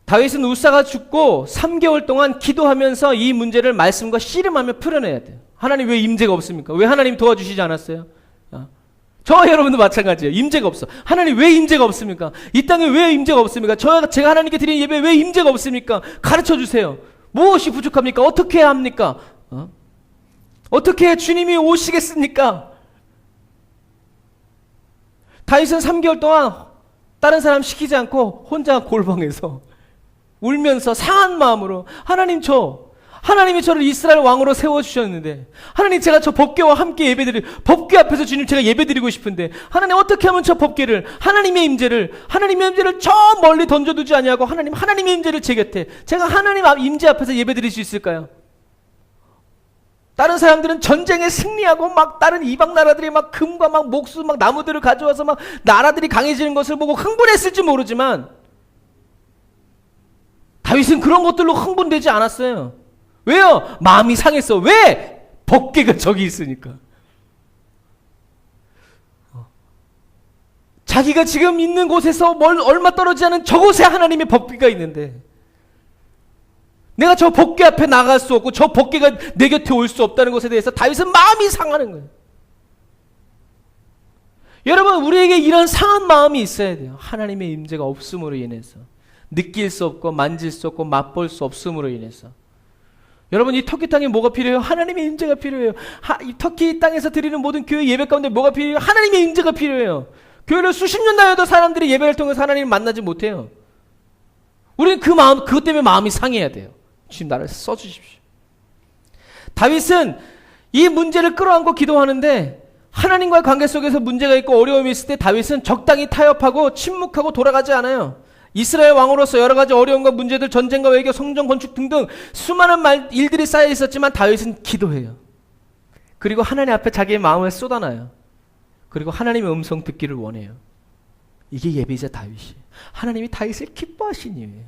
다윗은 우사가 죽고 3개월 동안 기도하면서 이 문제를 말씀과 씨름하며 풀어내야 돼요. 하나님 왜 임재가 없습니까? 왜 하나님 도와주시지 않았어요? 저와 여러분도 마찬가지예요. 임재가 없어. 하나님 왜 임재가 없습니까? 이 땅에 왜 임재가 없습니까? 제가 하나님께 드리는 예배에 왜 임재가 없습니까? 가르쳐 주세요. 무엇이 부족합니까? 어떻게 해야 합니까? 어떻게 해야 주님이 오시겠습니까? 다윗은 3개월 동안 다른 사람 시키지 않고 혼자 골방에서 울면서 상한 마음으로, 하나님이 저를 이스라엘 왕으로 세워주셨는데, 하나님 제가 저 법궤와 함께 법궤 앞에서 주님 제가 예배드리고 싶은데, 하나님 어떻게 하면 저 법궤를, 하나님의 임재를 저 멀리 던져두지 아니하고 하나님의 임재를 제 곁에, 제가 하나님 임재 앞에서 예배드릴 수 있을까요? 다른 사람들은 전쟁에 승리하고 막 다른 이방 나라들이 막 금과 막 목수 막 나무들을 가져와서 막 나라들이 강해지는 것을 보고 흥분했을지 모르지만 다윗은 그런 것들로 흥분되지 않았어요. 왜요? 마음이 상했어. 왜? 법궤가 저기 있으니까. 자기가 지금 있는 곳에서 얼마 떨어지지 않은 저곳에 하나님의 법궤가 있는데 내가 저 법궤 앞에 나갈 수 없고 저 법궤가 내 곁에 올 수 없다는 것에 대해서 다윗은 마음이 상하는 거예요. 여러분, 우리에게 이런 상한 마음이 있어야 돼요. 하나님의 임재가 없음으로 인해서 느낄 수 없고 만질 수 없고 맛볼 수 없음으로 인해서. 여러분, 이 터키 땅에 뭐가 필요해요? 하나님의 임재가 필요해요. 이 터키 땅에서 드리는 모든 교회 예배 가운데 뭐가 필요해요? 하나님의 임재가 필요해요. 교회를 수십 년 다녀도 사람들이 예배를 통해서 하나님을 만나지 못해요. 우리는 그것 때문에 마음이 상해야 돼요. 주님, 나를 써주십시오. 다윗은 이 문제를 끌어안고 기도하는데, 하나님과의 관계 속에서 문제가 있고 어려움이 있을 때 다윗은 적당히 타협하고 침묵하고 돌아가지 않아요. 이스라엘 왕으로서 여러 가지 어려움과 문제들, 전쟁과 외교, 성전 건축 등등 수많은 일들이 쌓여 있었지만 다윗은 기도해요. 그리고 하나님 앞에 자기의 마음을 쏟아놔요. 그리고 하나님의 음성 듣기를 원해요. 이게 예배자 다윗이에요. 하나님이 다윗을 기뻐하신 이유예요.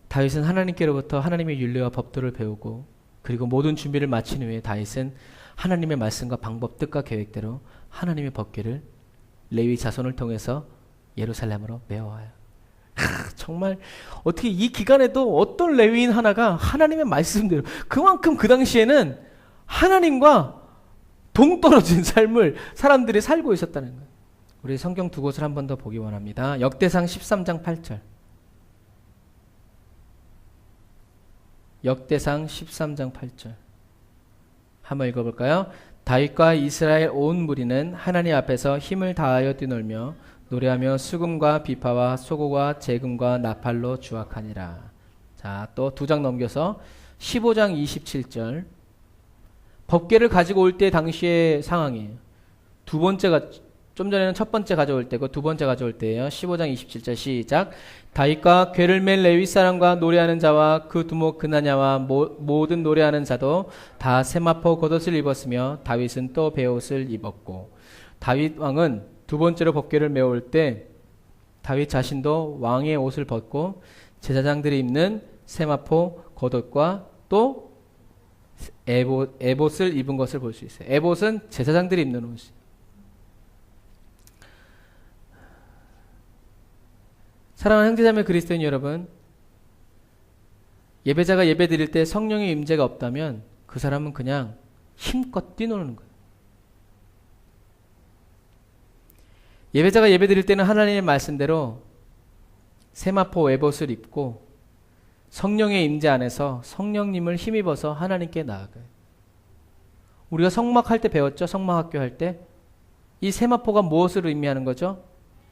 다윗은 하나님께로부터 하나님의 율례와 법도를 배우고, 그리고 모든 준비를 마친 후에 다윗은 하나님의 말씀과 방법, 뜻과 계획대로 하나님의 법궤를 레위 자손을 통해서 예루살렘으로 메워와요. 정말 어떻게 이 기간에도 어떤 레위인 하나가 하나님의 말씀대로, 그만큼 그 당시에는 하나님과 동떨어진 삶을 사람들이 살고 있었다는 거예요. 우리 성경 두 곳을 한 번 더 보기 원합니다. 역대상 13장 8절. 역대상 13장 8절. 한번 읽어볼까요? 다윗과 이스라엘 온 무리는 하나님 앞에서 힘을 다하여 뛰놀며 노래하며 수금과 비파와 소고와 재금과 나팔로 주악하니라. 자, 또 두 장 넘겨서 15장 27절. 법궤를 가지고 올 때 당시의 상황이에요. 두 번째가, 좀 전에는 첫 번째 가져올 때고 두 번째 가져올 때예요. 15장 27절 시작. 다윗과 궤를 맨 레위 사람과 노래하는 자와 그 두목 그나냐와 모든 노래하는 자도 다 세마포 겉옷을 입었으며 다윗은 또 베옷을 입었고. 다윗 왕은 두 번째로 법궤를 메올 때 다윗 자신도 왕의 옷을 벗고 제사장들이 입는 세마포 겉옷과 또 에봇을 입은 것을 볼 수 있어요. 에봇은 제사장들이 입는 옷이에요. 사랑하는 형제자매 그리스도인 여러분, 예배자가 예배 드릴 때 성령의 임재가 없다면 그 사람은 그냥 힘껏 뛰노는 거예요. 예배자가 예배 드릴 때는 하나님의 말씀대로 세마포 에봇을 입고 성령의 임재 안에서 성령님을 힘입어서 하나님께 나아가요. 우리가 성막할 때 배웠죠? 성막학교 할 때. 이 세마포가 무엇을 의미하는 거죠?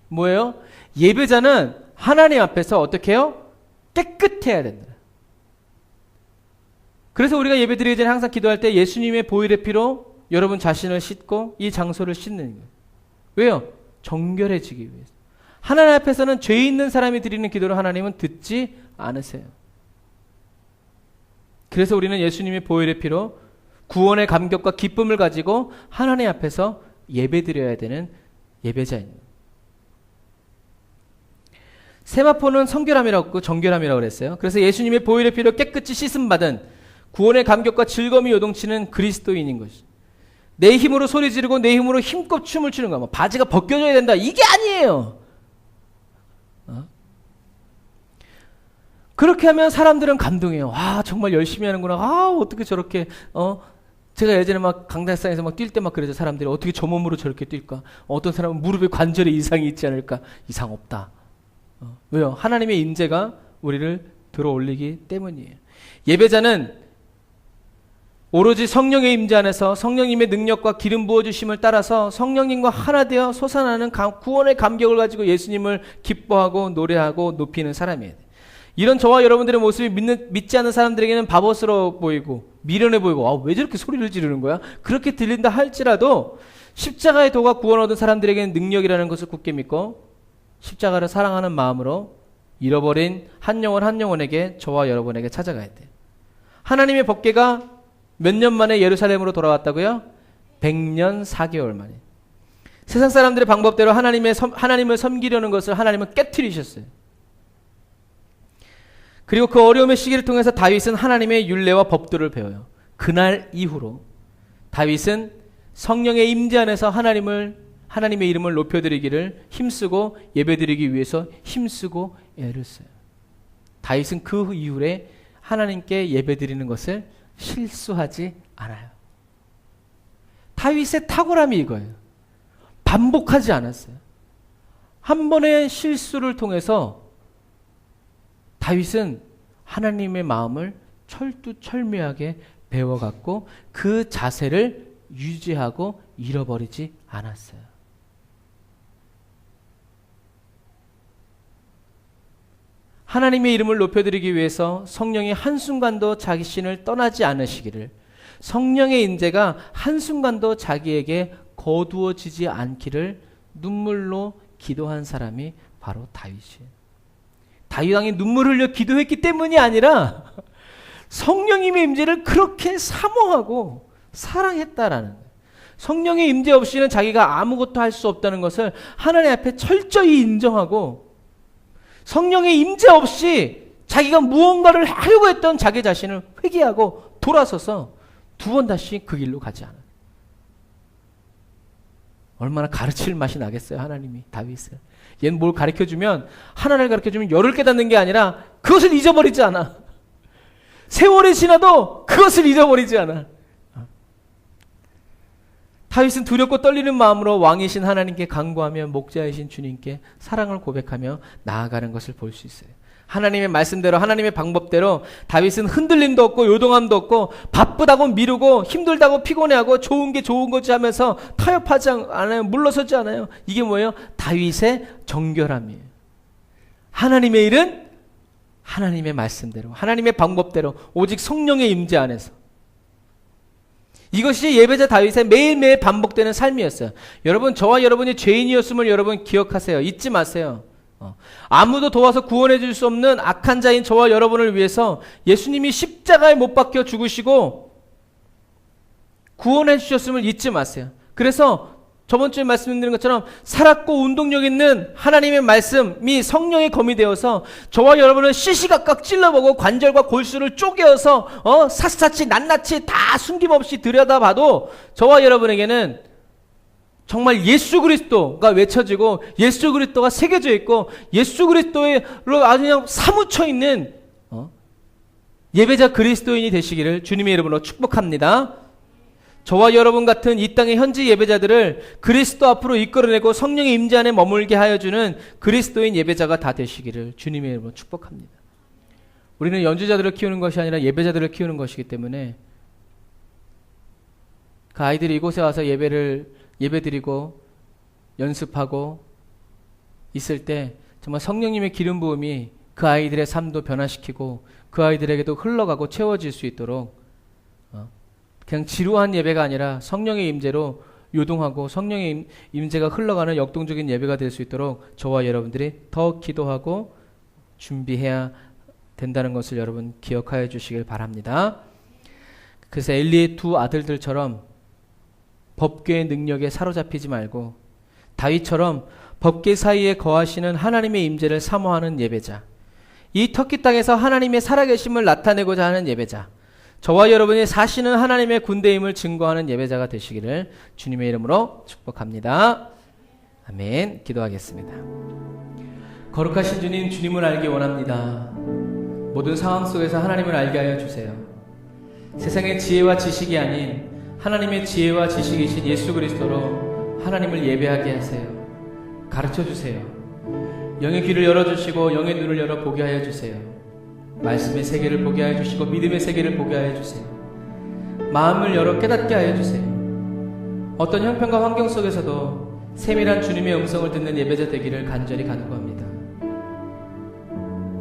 뭐예요? 예배자는 하나님 앞에서 어떻게 해요? 깨끗해야 된다. 그래서 우리가 예배 드리기 전에 항상 기도할 때 예수님의 보혈의 피로 여러분 자신을 씻고 이 장소를 씻는 거예요. 왜요? 정결해지기 위해서. 하나님 앞에서는 죄 있는 사람이 드리는 기도를 하나님은 듣지 않으세요. 그래서 우리는 예수님의 보혈의 피로 구원의 감격과 기쁨을 가지고 하나님 앞에서 예배 드려야 되는 예배자입니다. 세마포는 성결함이라고 했고 정결함이라고 그랬어요. 그래서 예수님의 보혈의 피로 깨끗이 씻음받은 구원의 감격과 즐거움이 요동치는 그리스도인인 것이죠. 내 힘으로 소리 지르고 내 힘으로 힘껏 춤을 추는 거야. 바지가 벗겨져야 된다. 이게 아니에요. 그렇게 하면 사람들은 감동해요. 와, 정말 열심히 하는구나. 아, 어떻게 저렇게, 제가 예전에 막 강단상에서 막 뛸 때 막 그러죠. 사람들이 어떻게 저 몸으로 저렇게 뛸까? 어떤 사람은 무릎에 관절에 이상이 있지 않을까? 이상 없다. 왜요? 하나님의 임재가 우리를 들어올리기 때문이에요. 예배자는 오로지 성령의 임재 안에서 성령님의 능력과 기름 부어주심을 따라서 성령님과 하나 되어 솟아나는 구원의 감격을 가지고 예수님을 기뻐하고 노래하고 높이는 사람이에요. 이런 저와 여러분들의 모습이 믿지 않는 사람들에게는 바보스러워 보이고 미련해 보이고 왜 저렇게 소리를 지르는 거야? 그렇게 들린다 할지라도 십자가의 도가 구원 얻은 사람들에게는 능력이라는 것을 굳게 믿고 십자가를 사랑하는 마음으로 잃어버린 한 영혼 한 영혼에게 저와 여러분에게 찾아가야 돼요. 하나님의 법궤가 몇 년 만에 예루살렘으로 돌아왔다고요? 100년 4개월 만에. 세상 사람들의 방법대로 하나님을 섬기려는 것을 하나님은 깨트리셨어요. 그리고 그 어려움의 시기를 통해서 다윗은 하나님의 율례와 법도를 배워요. 그날 이후로 다윗은 성령의 임재 안에서 하나님의 이름을 높여드리기를 힘쓰고 예배드리기 위해서 힘쓰고 애를 써요. 다윗은 그 이후에 하나님께 예배드리는 것을 실수하지 않아요. 다윗의 탁월함이 이거예요. 반복하지 않았어요. 한 번의 실수를 통해서 다윗은 하나님의 마음을 철두철미하게 배워갔고 그 자세를 유지하고 잃어버리지 않았어요. 하나님의 이름을 높여드리기 위해서 성령이 한순간도 자신을 떠나지 않으시기를, 성령의 임재가 한순간도 자기에게 거두어지지 않기를 눈물로 기도한 사람이 바로 다윗이에요. 다윗 왕이 눈물을 흘려 기도했기 때문이 아니라 성령님의 임재를 그렇게 사모하고 사랑했다라는 거예요. 성령의 임재 없이는 자기가 아무것도 할 수 없다는 것을 하나님 앞에 철저히 인정하고, 성령의 임재 없이 자기가 무언가를 하려고 했던 자기 자신을 회개하고 돌아서서 두 번 다시 그 길로 가지 않아요. 얼마나 가르칠 맛이 나겠어요, 하나님이 다윗을. 얘는 뭘 가르쳐주면, 하나를 가르쳐주면 열을 깨닫는 게 아니라 그것을 잊어버리지 않아. 세월이 지나도 그것을 잊어버리지 않아. 다윗은 두렵고 떨리는 마음으로 왕이신 하나님께 간구하며 목자이신 주님께 사랑을 고백하며 나아가는 것을 볼 수 있어요. 하나님의 말씀대로, 하나님의 방법대로 다윗은 흔들림도 없고 요동함도 없고 바쁘다고 미루고 힘들다고 피곤해하고 좋은 게 좋은 거지 하면서 타협하지 않아요. 물러서지 않아요. 이게 뭐예요? 다윗의 정결함이에요. 하나님의 일은 하나님의 말씀대로, 하나님의 방법대로, 오직 성령의 임재 안에서. 이것이 예배자 다윗의 매일매일 반복되는 삶이었어요. 여러분, 저와 여러분이 죄인이었음을 여러분 기억하세요. 잊지 마세요. 아무도 도와서 구원해 줄 수 없는 악한 자인 저와 여러분을 위해서 예수님이 십자가에 못 박혀 죽으시고 구원해 주셨음을 잊지 마세요. 그래서 저번 주에 말씀드린 것처럼 살았고 운동력 있는 하나님의 말씀이 성령의 검이 되어서 저와 여러분을 시시각각 찔러보고 관절과 골수를 쪼개어서 샅샅이 낱낱이 다 숨김없이 들여다봐도 저와 여러분에게는 정말 예수 그리스도가 외쳐지고 예수 그리스도가 새겨져 있고 예수 그리스도로 아주 그냥 사무쳐 있는 예배자 그리스도인이 되시기를 주님의 이름으로 축복합니다. 저와 여러분 같은 이 땅의 현지 예배자들을 그리스도 앞으로 이끌어내고 성령의 임재 안에 머물게 하여 주는 그리스도인 예배자가 다 되시기를 주님의 이름으로 축복합니다. 우리는 연주자들을 키우는 것이 아니라 예배자들을 키우는 것이기 때문에 그 아이들이 이곳에 와서 예배드리고 연습하고 있을 때 정말 성령님의 기름 부음이 그 아이들의 삶도 변화시키고 그 아이들에게도 흘러가고 채워질 수 있도록 그냥 지루한 예배가 아니라 성령의 임재로 요동하고 성령의 임재가 흘러가는 역동적인 예배가 될 수 있도록 저와 여러분들이 더 기도하고 준비해야 된다는 것을 여러분 기억하여 주시길 바랍니다. 그래서 엘리의 두 아들들처럼 법궤의 능력에 사로잡히지 말고 다윗처럼 법궤 사이에 거하시는 하나님의 임재를 사모하는 예배자, 이 터키 땅에서 하나님의 살아계심을 나타내고자 하는 예배자, 저와 여러분이 사시는 하나님의 군대임을 증거하는 예배자가 되시기를 주님의 이름으로 축복합니다. 아멘. 기도하겠습니다. 거룩하신 주님, 주님을 알기 원합니다. 모든 상황 속에서 하나님을 알게 하여 주세요. 세상의 지혜와 지식이 아닌 하나님의 지혜와 지식이신 예수 그리스도로 하나님을 예배하게 하세요. 가르쳐 주세요. 영의 귀를 열어주시고 영의 눈을 열어 보게 하여 주세요. 말씀의 세계를 보게 하여 주시고 믿음의 세계를 보게 하여 주세요. 마음을 열어 깨닫게 하여 주세요. 어떤 형편과 환경 속에서도 세밀한 주님의 음성을 듣는 예배자 되기를 간절히 간구합니다.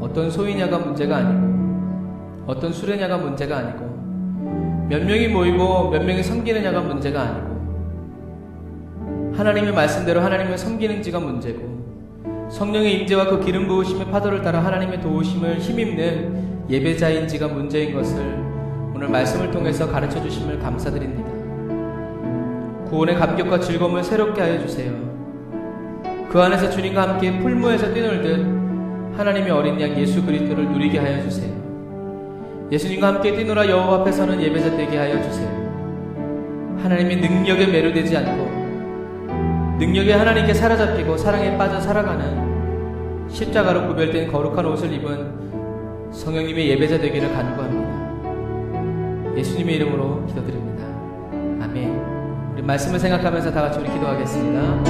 어떤 소유냐가 문제가 아니고 어떤 수레냐가 문제가 아니고 몇 명이 모이고 몇 명이 섬기느냐가 문제가 아니고 하나님의 말씀대로 하나님을 섬기는지가 문제고 성령의 임재와 그 기름 부으심의 파도를 따라 하나님의 도우심을 힘입는 예배자인지가 문제인 것을 오늘 말씀을 통해서 가르쳐 주심을 감사드립니다. 구원의 감격과 즐거움을 새롭게 하여 주세요. 그 안에서 주님과 함께 풀무에서 뛰놀듯 하나님의 어린 양 예수 그리스도를 누리게 하여 주세요. 예수님과 함께 뛰놀아 여호와 앞에 서는 예배자 되게 하여 주세요. 하나님의 능력에 매료되지 않고 능력에 하나님께 사로잡히고 사랑에 빠져 살아가는 십자가로 구별된 거룩한 옷을 입은 성령님의 예배자 되기를 간구합니다. 예수님의 이름으로 기도드립니다. 아멘. 우리 말씀을 생각하면서 다 같이 우리 기도하겠습니다.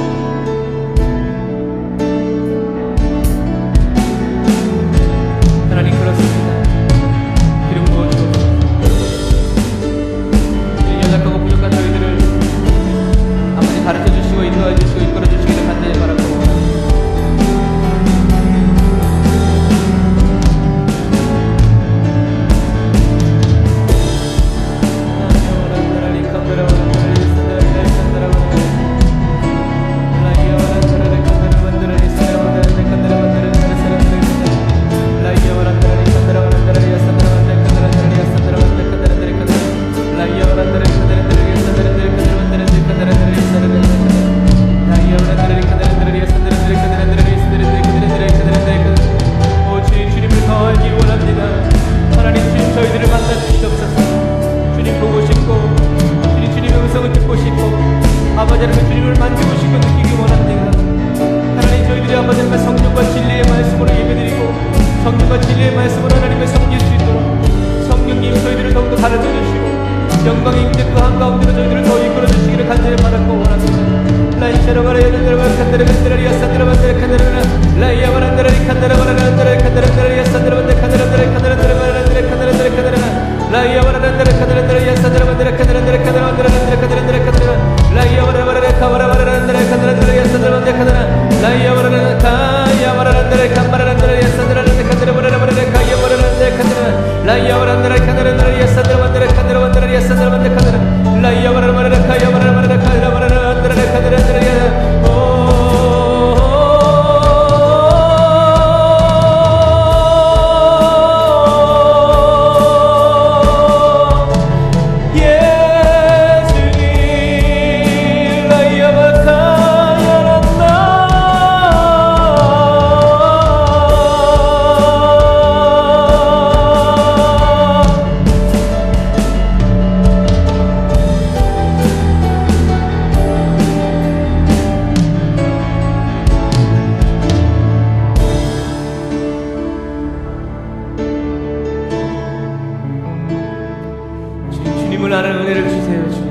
주님을 아는 은혜를 주세요. 주님,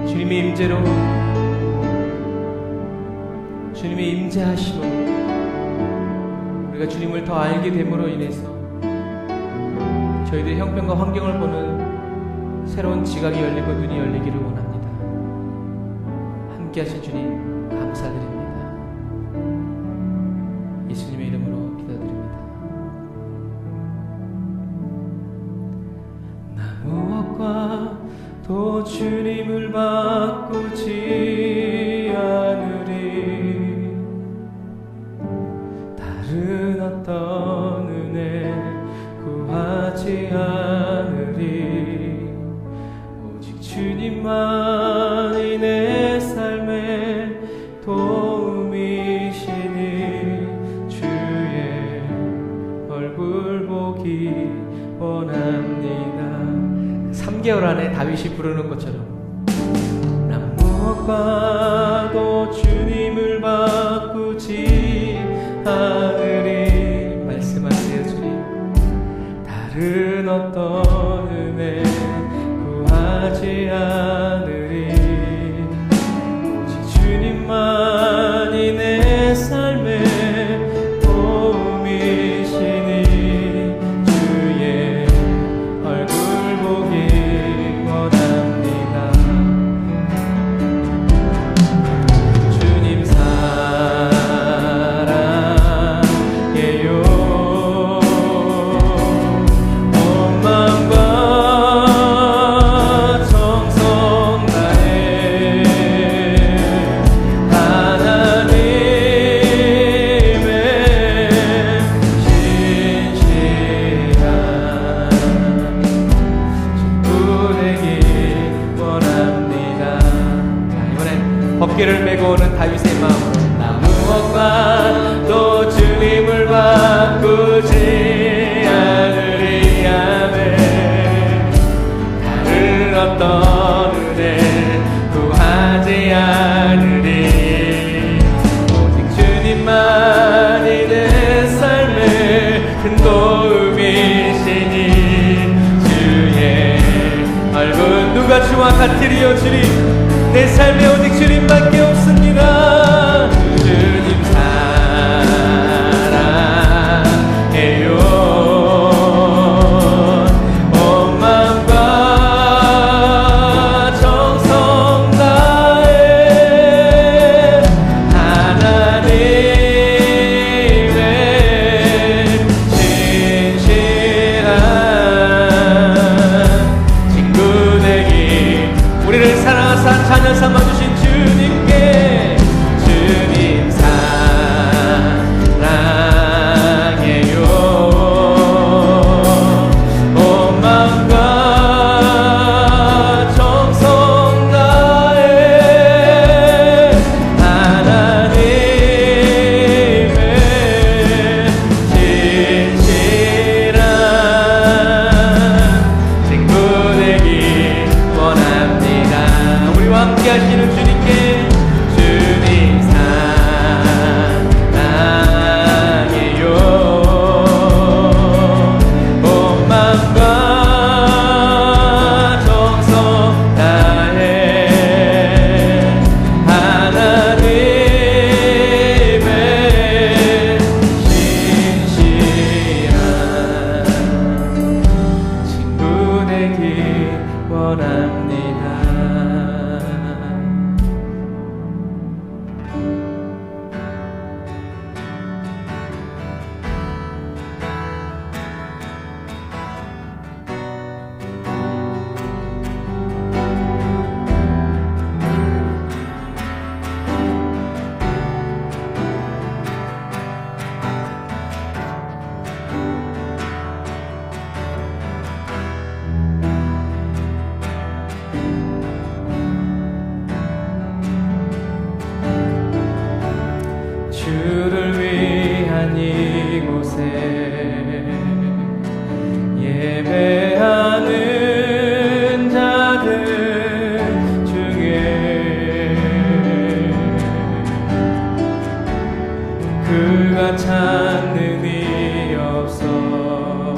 주님의 임재로, 주님의 임재하심으로 우리가 주님을 더 알게 됨으로 인해서 저희들의 형편과 환경을 보는 새로운 지각이 열리고 눈이 열리기를 원합니다. 함께 하신 주님 감사드립니다. 예수님의 이름으로 기도드립니다. 나 무엇과 도 주님을 바꾸지 않으리. 다른 어떤 은혜 구하지 않으리. 오직 주님만이 내 삶의 도움이시니 주의 얼굴 보기 원합니다. 3개월 안에 다윗이 부르는 것처럼 난 무엇과도 주님을 바꾸지 않으리. 말씀하세요. 주님, 다른 어떤 은혜 구하지 않으리. 오직 주님만이 내 삶의 도움이시니 주의 얼굴 보기 원합니다. 주님 사랑해요. 온 마음과 정성 다해 하나님의 신실한 친구 되길 원합니다. 자, 이번엔 법궤를 메고 오는 다윗의 마음으로 나 무엇과 또 주님을 바꾸지 않으리. 아멘. 다른 어떤 은혜 구하지 않으리. 오직 주님만이 내 삶의 큰 도움이시니 주의 얼굴 누가 주와 같으리요. 주님, 내 삶에 오직 주님밖에 없습니다. 주님 사랑해요. 온 마음과 정성 다해 하나님의 신실한 친구 되기. 우리를 사랑하사 자녀 삼아주신 주님께 원합니다. 주를 위한 이곳에 예배하는 자들 중에 그가 찾는 이 없어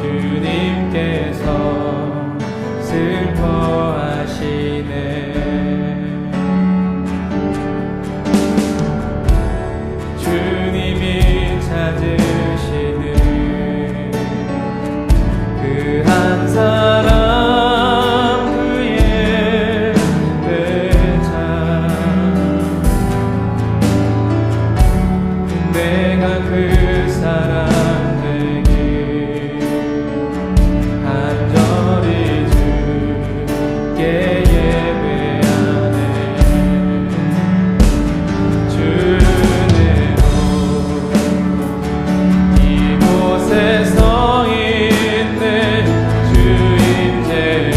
주님께서 슬퍼하시네. 주님이 찾으시는 그 한 사람 그의 배차 내가 그 사람 되길 간절히 주께 예배하네. 서 있는 주인제에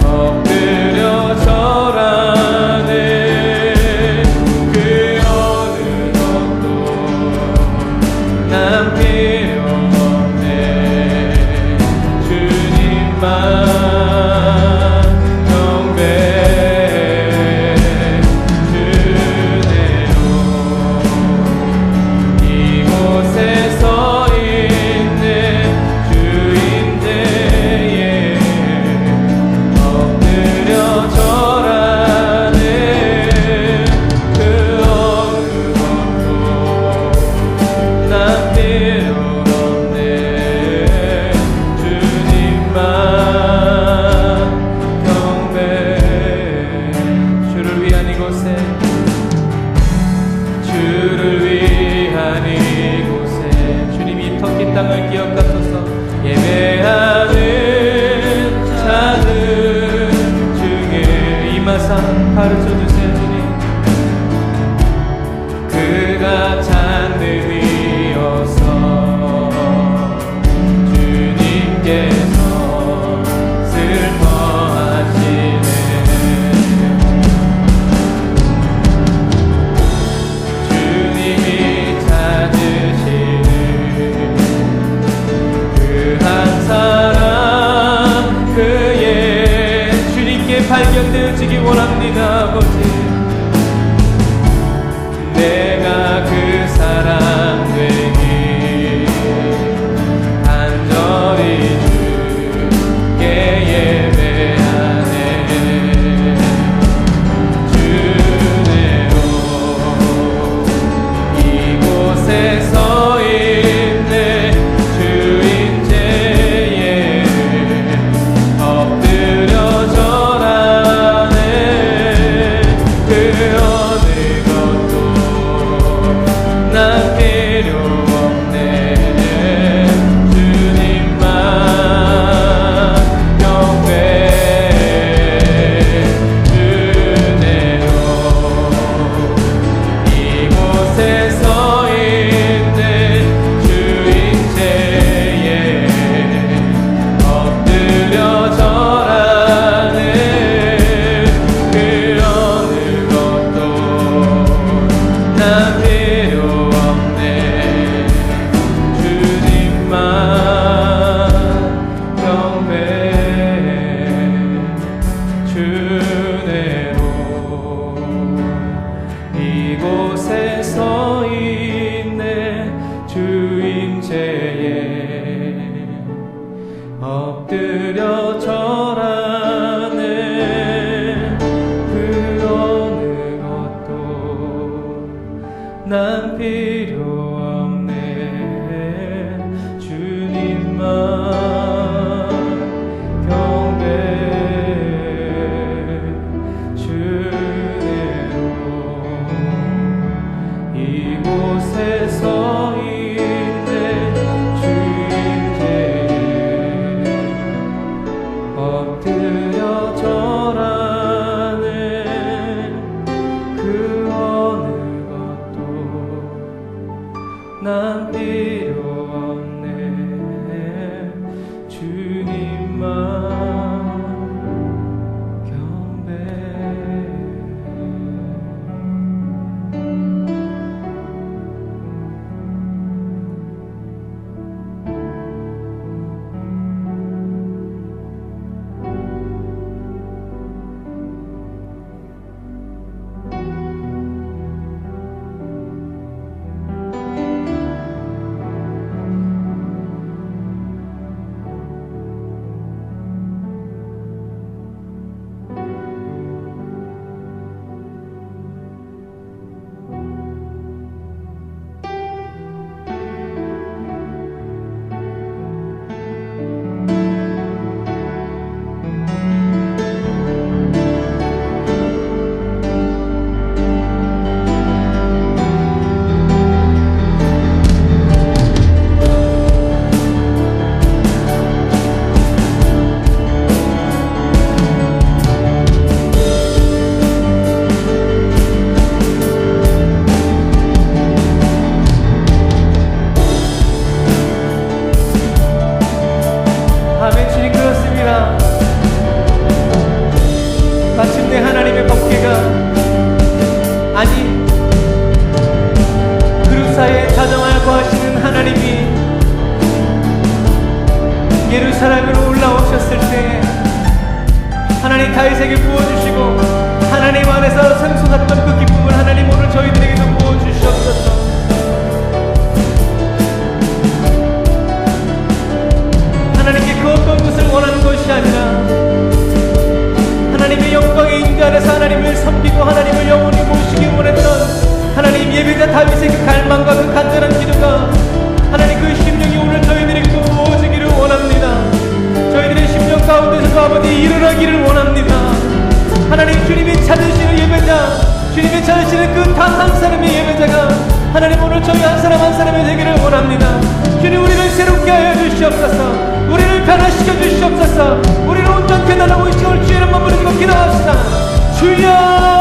엎드려 절하네. 그 어느 것도 난 필요 없네. 주님만 주를 위한 이곳에 주님이 터키 땅을 기억하소서. 예배하는 자들 중에 임하사 가르쳐주세요. 주님 그가 찾는 이어서 주님께서 슬퍼하시네. 발견되어지기 원합니다. 아버지 내가 그 사람 되기 간절히 주께 예배하네. 주네로 이곳에 서 있네. 주인제에 엎드려 이곳에 서 있네. 주인제에 엎드려 절하네. 그 어느 것도 난 필요 없네. 주님만 예루살렘으로 올라오셨을 때에 하나님 다윗에게 부어주시고 하나님 안에서 샘솟았던 그 기쁨을 하나님 오늘 저희들에게도 부어주시옵소서. 하나님께 그 어떤 것을 원하는 것이 아니라 하나님의 영광의 임재 안에서 하나님을 섬기고 하나님을 영원히 모시기 원했던 하나님 예배자 다윗의 그 갈망과 그 간절한 기도가 하나님 그 심령이 오늘 저희들에게도 부어지기를 원합니다. 저희들의 심령 가운데서도 아버지 일어나기를 원합니다. 하나님 주님이 찾으시는 예배자, 주님이 찾으시는 그 단 한 사람의 예배자가 하나님 오늘 저희 한 사람 한 사람이 되기를 원합니다. 주님 우리를 새롭게 하여 주시옵소서. 우리를 변화시켜 주시옵소서. 우리를 온전케 달라고 이 시간을 주의 이름만 부르시고 기도합시다. 주여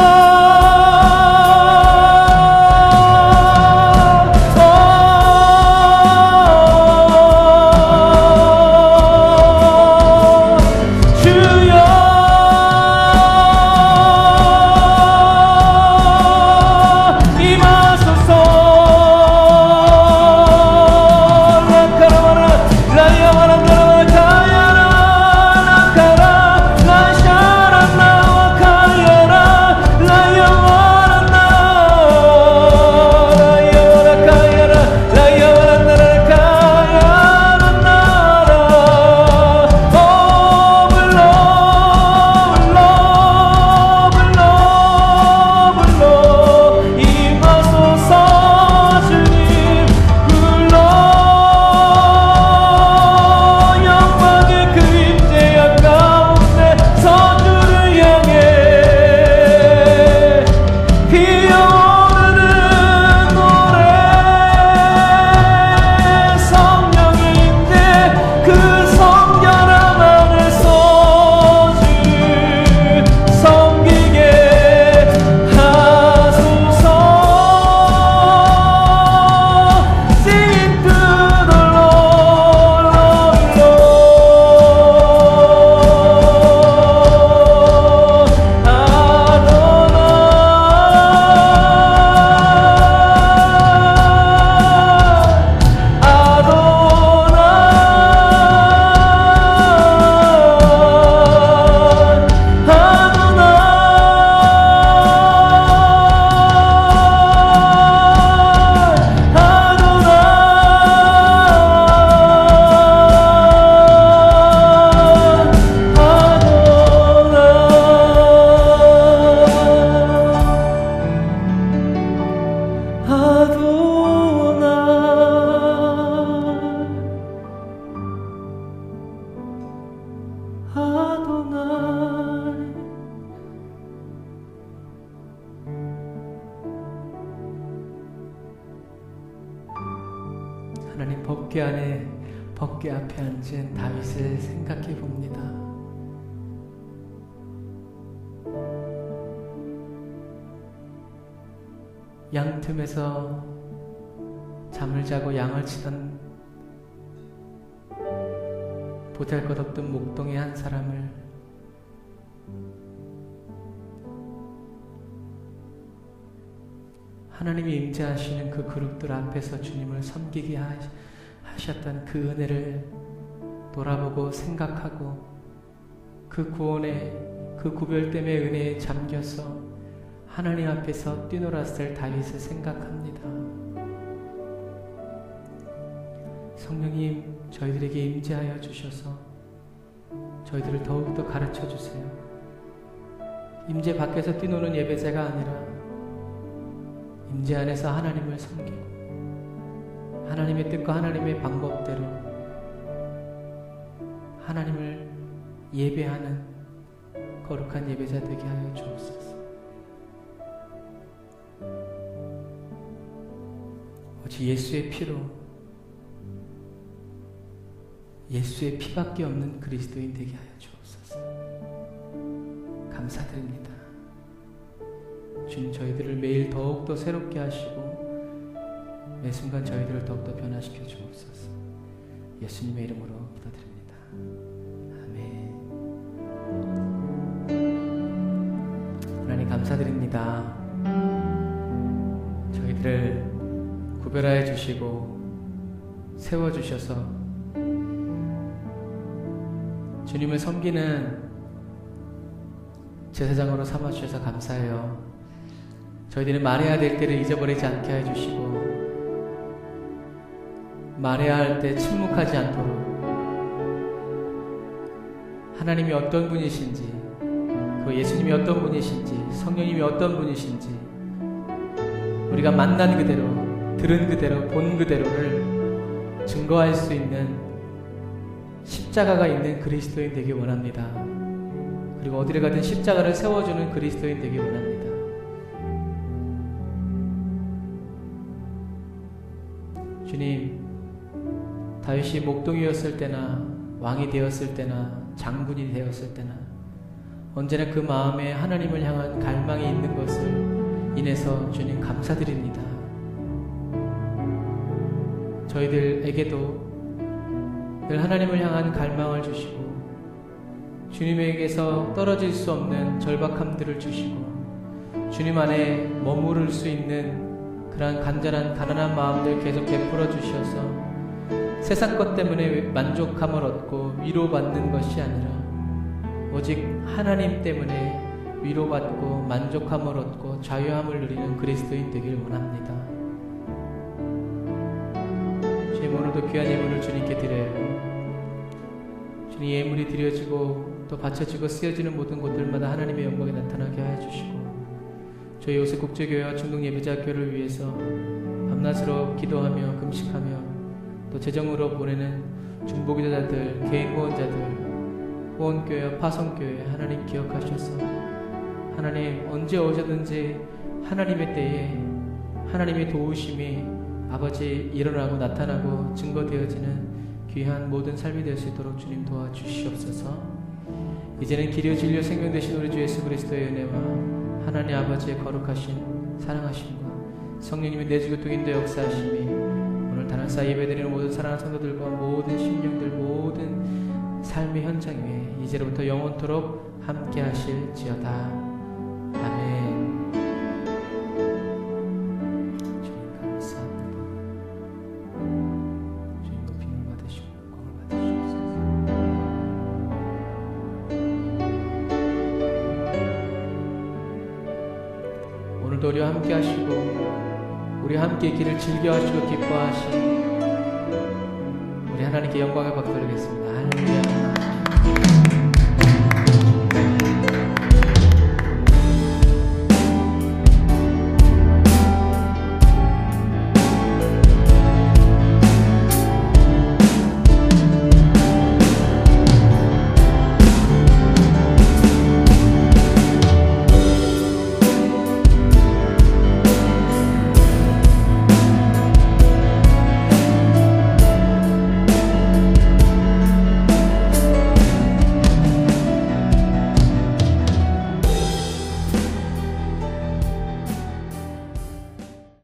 하나님 법궤 앞에 앉은 다윗을 생각해 봅니다. 양 틈에서 잠을 자고 양을 치던 보잘것없던 목동의 한 사람을 하나님이 임재하시는 그 그룹들 앞에서 주님을 섬기게 하셨던 그 은혜를 돌아보고 생각하고 그 구원의 그 구별됨의 은혜에 잠겨서 하나님 앞에서 뛰놀았을 다윗을 생각합니다. 성령님 저희들에게 임재하여 주셔서 저희들을 더욱더 가르쳐 주세요. 임재 밖에서 뛰노는 예배자가 아니라 임재 안에서 하나님을 섬기고 하나님의 뜻과 하나님의 방법대로 하나님을 예배하는 거룩한 예배자 되게 하여 주옵소서. 오직 예수의 피로 예수의 피밖에 없는 그리스도인 되게 하여 주옵소서. 감사드립니다. 주님 저희들을 매일 더욱더 새롭게 하시고 매 순간 저희들을 더욱더 변화시켜 주옵소서. 예수님의 이름으로 기도드립니다. 아멘. 하나님 감사드립니다. 저희들을 구별하여 주시고 세워주셔서 주님을 섬기는 제사장으로 삼아주셔서 감사해요. 저희들이 말해야 될 때를 잊어버리지 않게 해주시고, 말해야 할 때 침묵하지 않도록, 하나님이 어떤 분이신지, 그 예수님이 어떤 분이신지, 성령님이 어떤 분이신지 우리가 만난 그대로, 들은 그대로, 본 그대로를 증거할 수 있는 십자가가 있는 그리스도인 되기 원합니다. 그리고 어디를 가든 십자가를 세워주는 그리스도인 되기 원합니다. 주님, 다윗이 목동이었을 때나 왕이 되었을 때나 장군이 되었을 때나 언제나 그 마음에 하나님을 향한 갈망이 있는 것을 인해서 주님 감사드립니다. 저희들에게도 늘 하나님을 향한 갈망을 주시고, 주님에게서 떨어질 수 없는 절박함들을 주시고, 주님 안에 머무를 수 있는 그러한 간절한 가난한 마음들 계속 베풀어 주셔서 세상 것 때문에 만족함을 얻고 위로받는 것이 아니라 오직 하나님 때문에 위로받고 만족함을 얻고 자유함을 누리는 그리스도인 되기를 원합니다. 주님, 오늘도 귀한 예물을 주님께 드려요. 주님, 예물이 드려지고 또 바쳐지고 쓰여지는 모든 곳들마다 하나님의 영광이 나타나게 하여 주시고, 저희 요새 국제교회와 중동 예배자교를 위해서 밤낮으로 기도하며 금식하며 또 재정으로 보내는 중보기도자들, 개인 후원자들, 후원교회와 파송교회 하나님 기억하셔서, 하나님 언제 오셨든지 하나님의 때에 하나님의 도우심이 아버지 일어나고 나타나고 증거되어지는 귀한 모든 삶이 될 수 있도록 주님 도와주시옵소서. 이제는 길이요 진리요 생명 되신 우리 주 예수 그리스도의 은혜와 하나님 아버지의 거룩하신 사랑하심과 성령님의 내주교통인도 역사하심이 오늘 다락사 예배드리는 모든 사랑하는 성도들과 모든 심령들, 모든 삶의 현장 위에 이제로부터 영원토록 함께 하실지어다. 아멘. 주님 감사합니다. 주님 높임을 받으시고 영광을 받으시옵소서. 오늘도 우리와 함께 하시고 우리 함께 길을 즐겨 하시고 기뻐하신 우리 하나님께 영광을 받도록 하겠습니다. 할렐루야.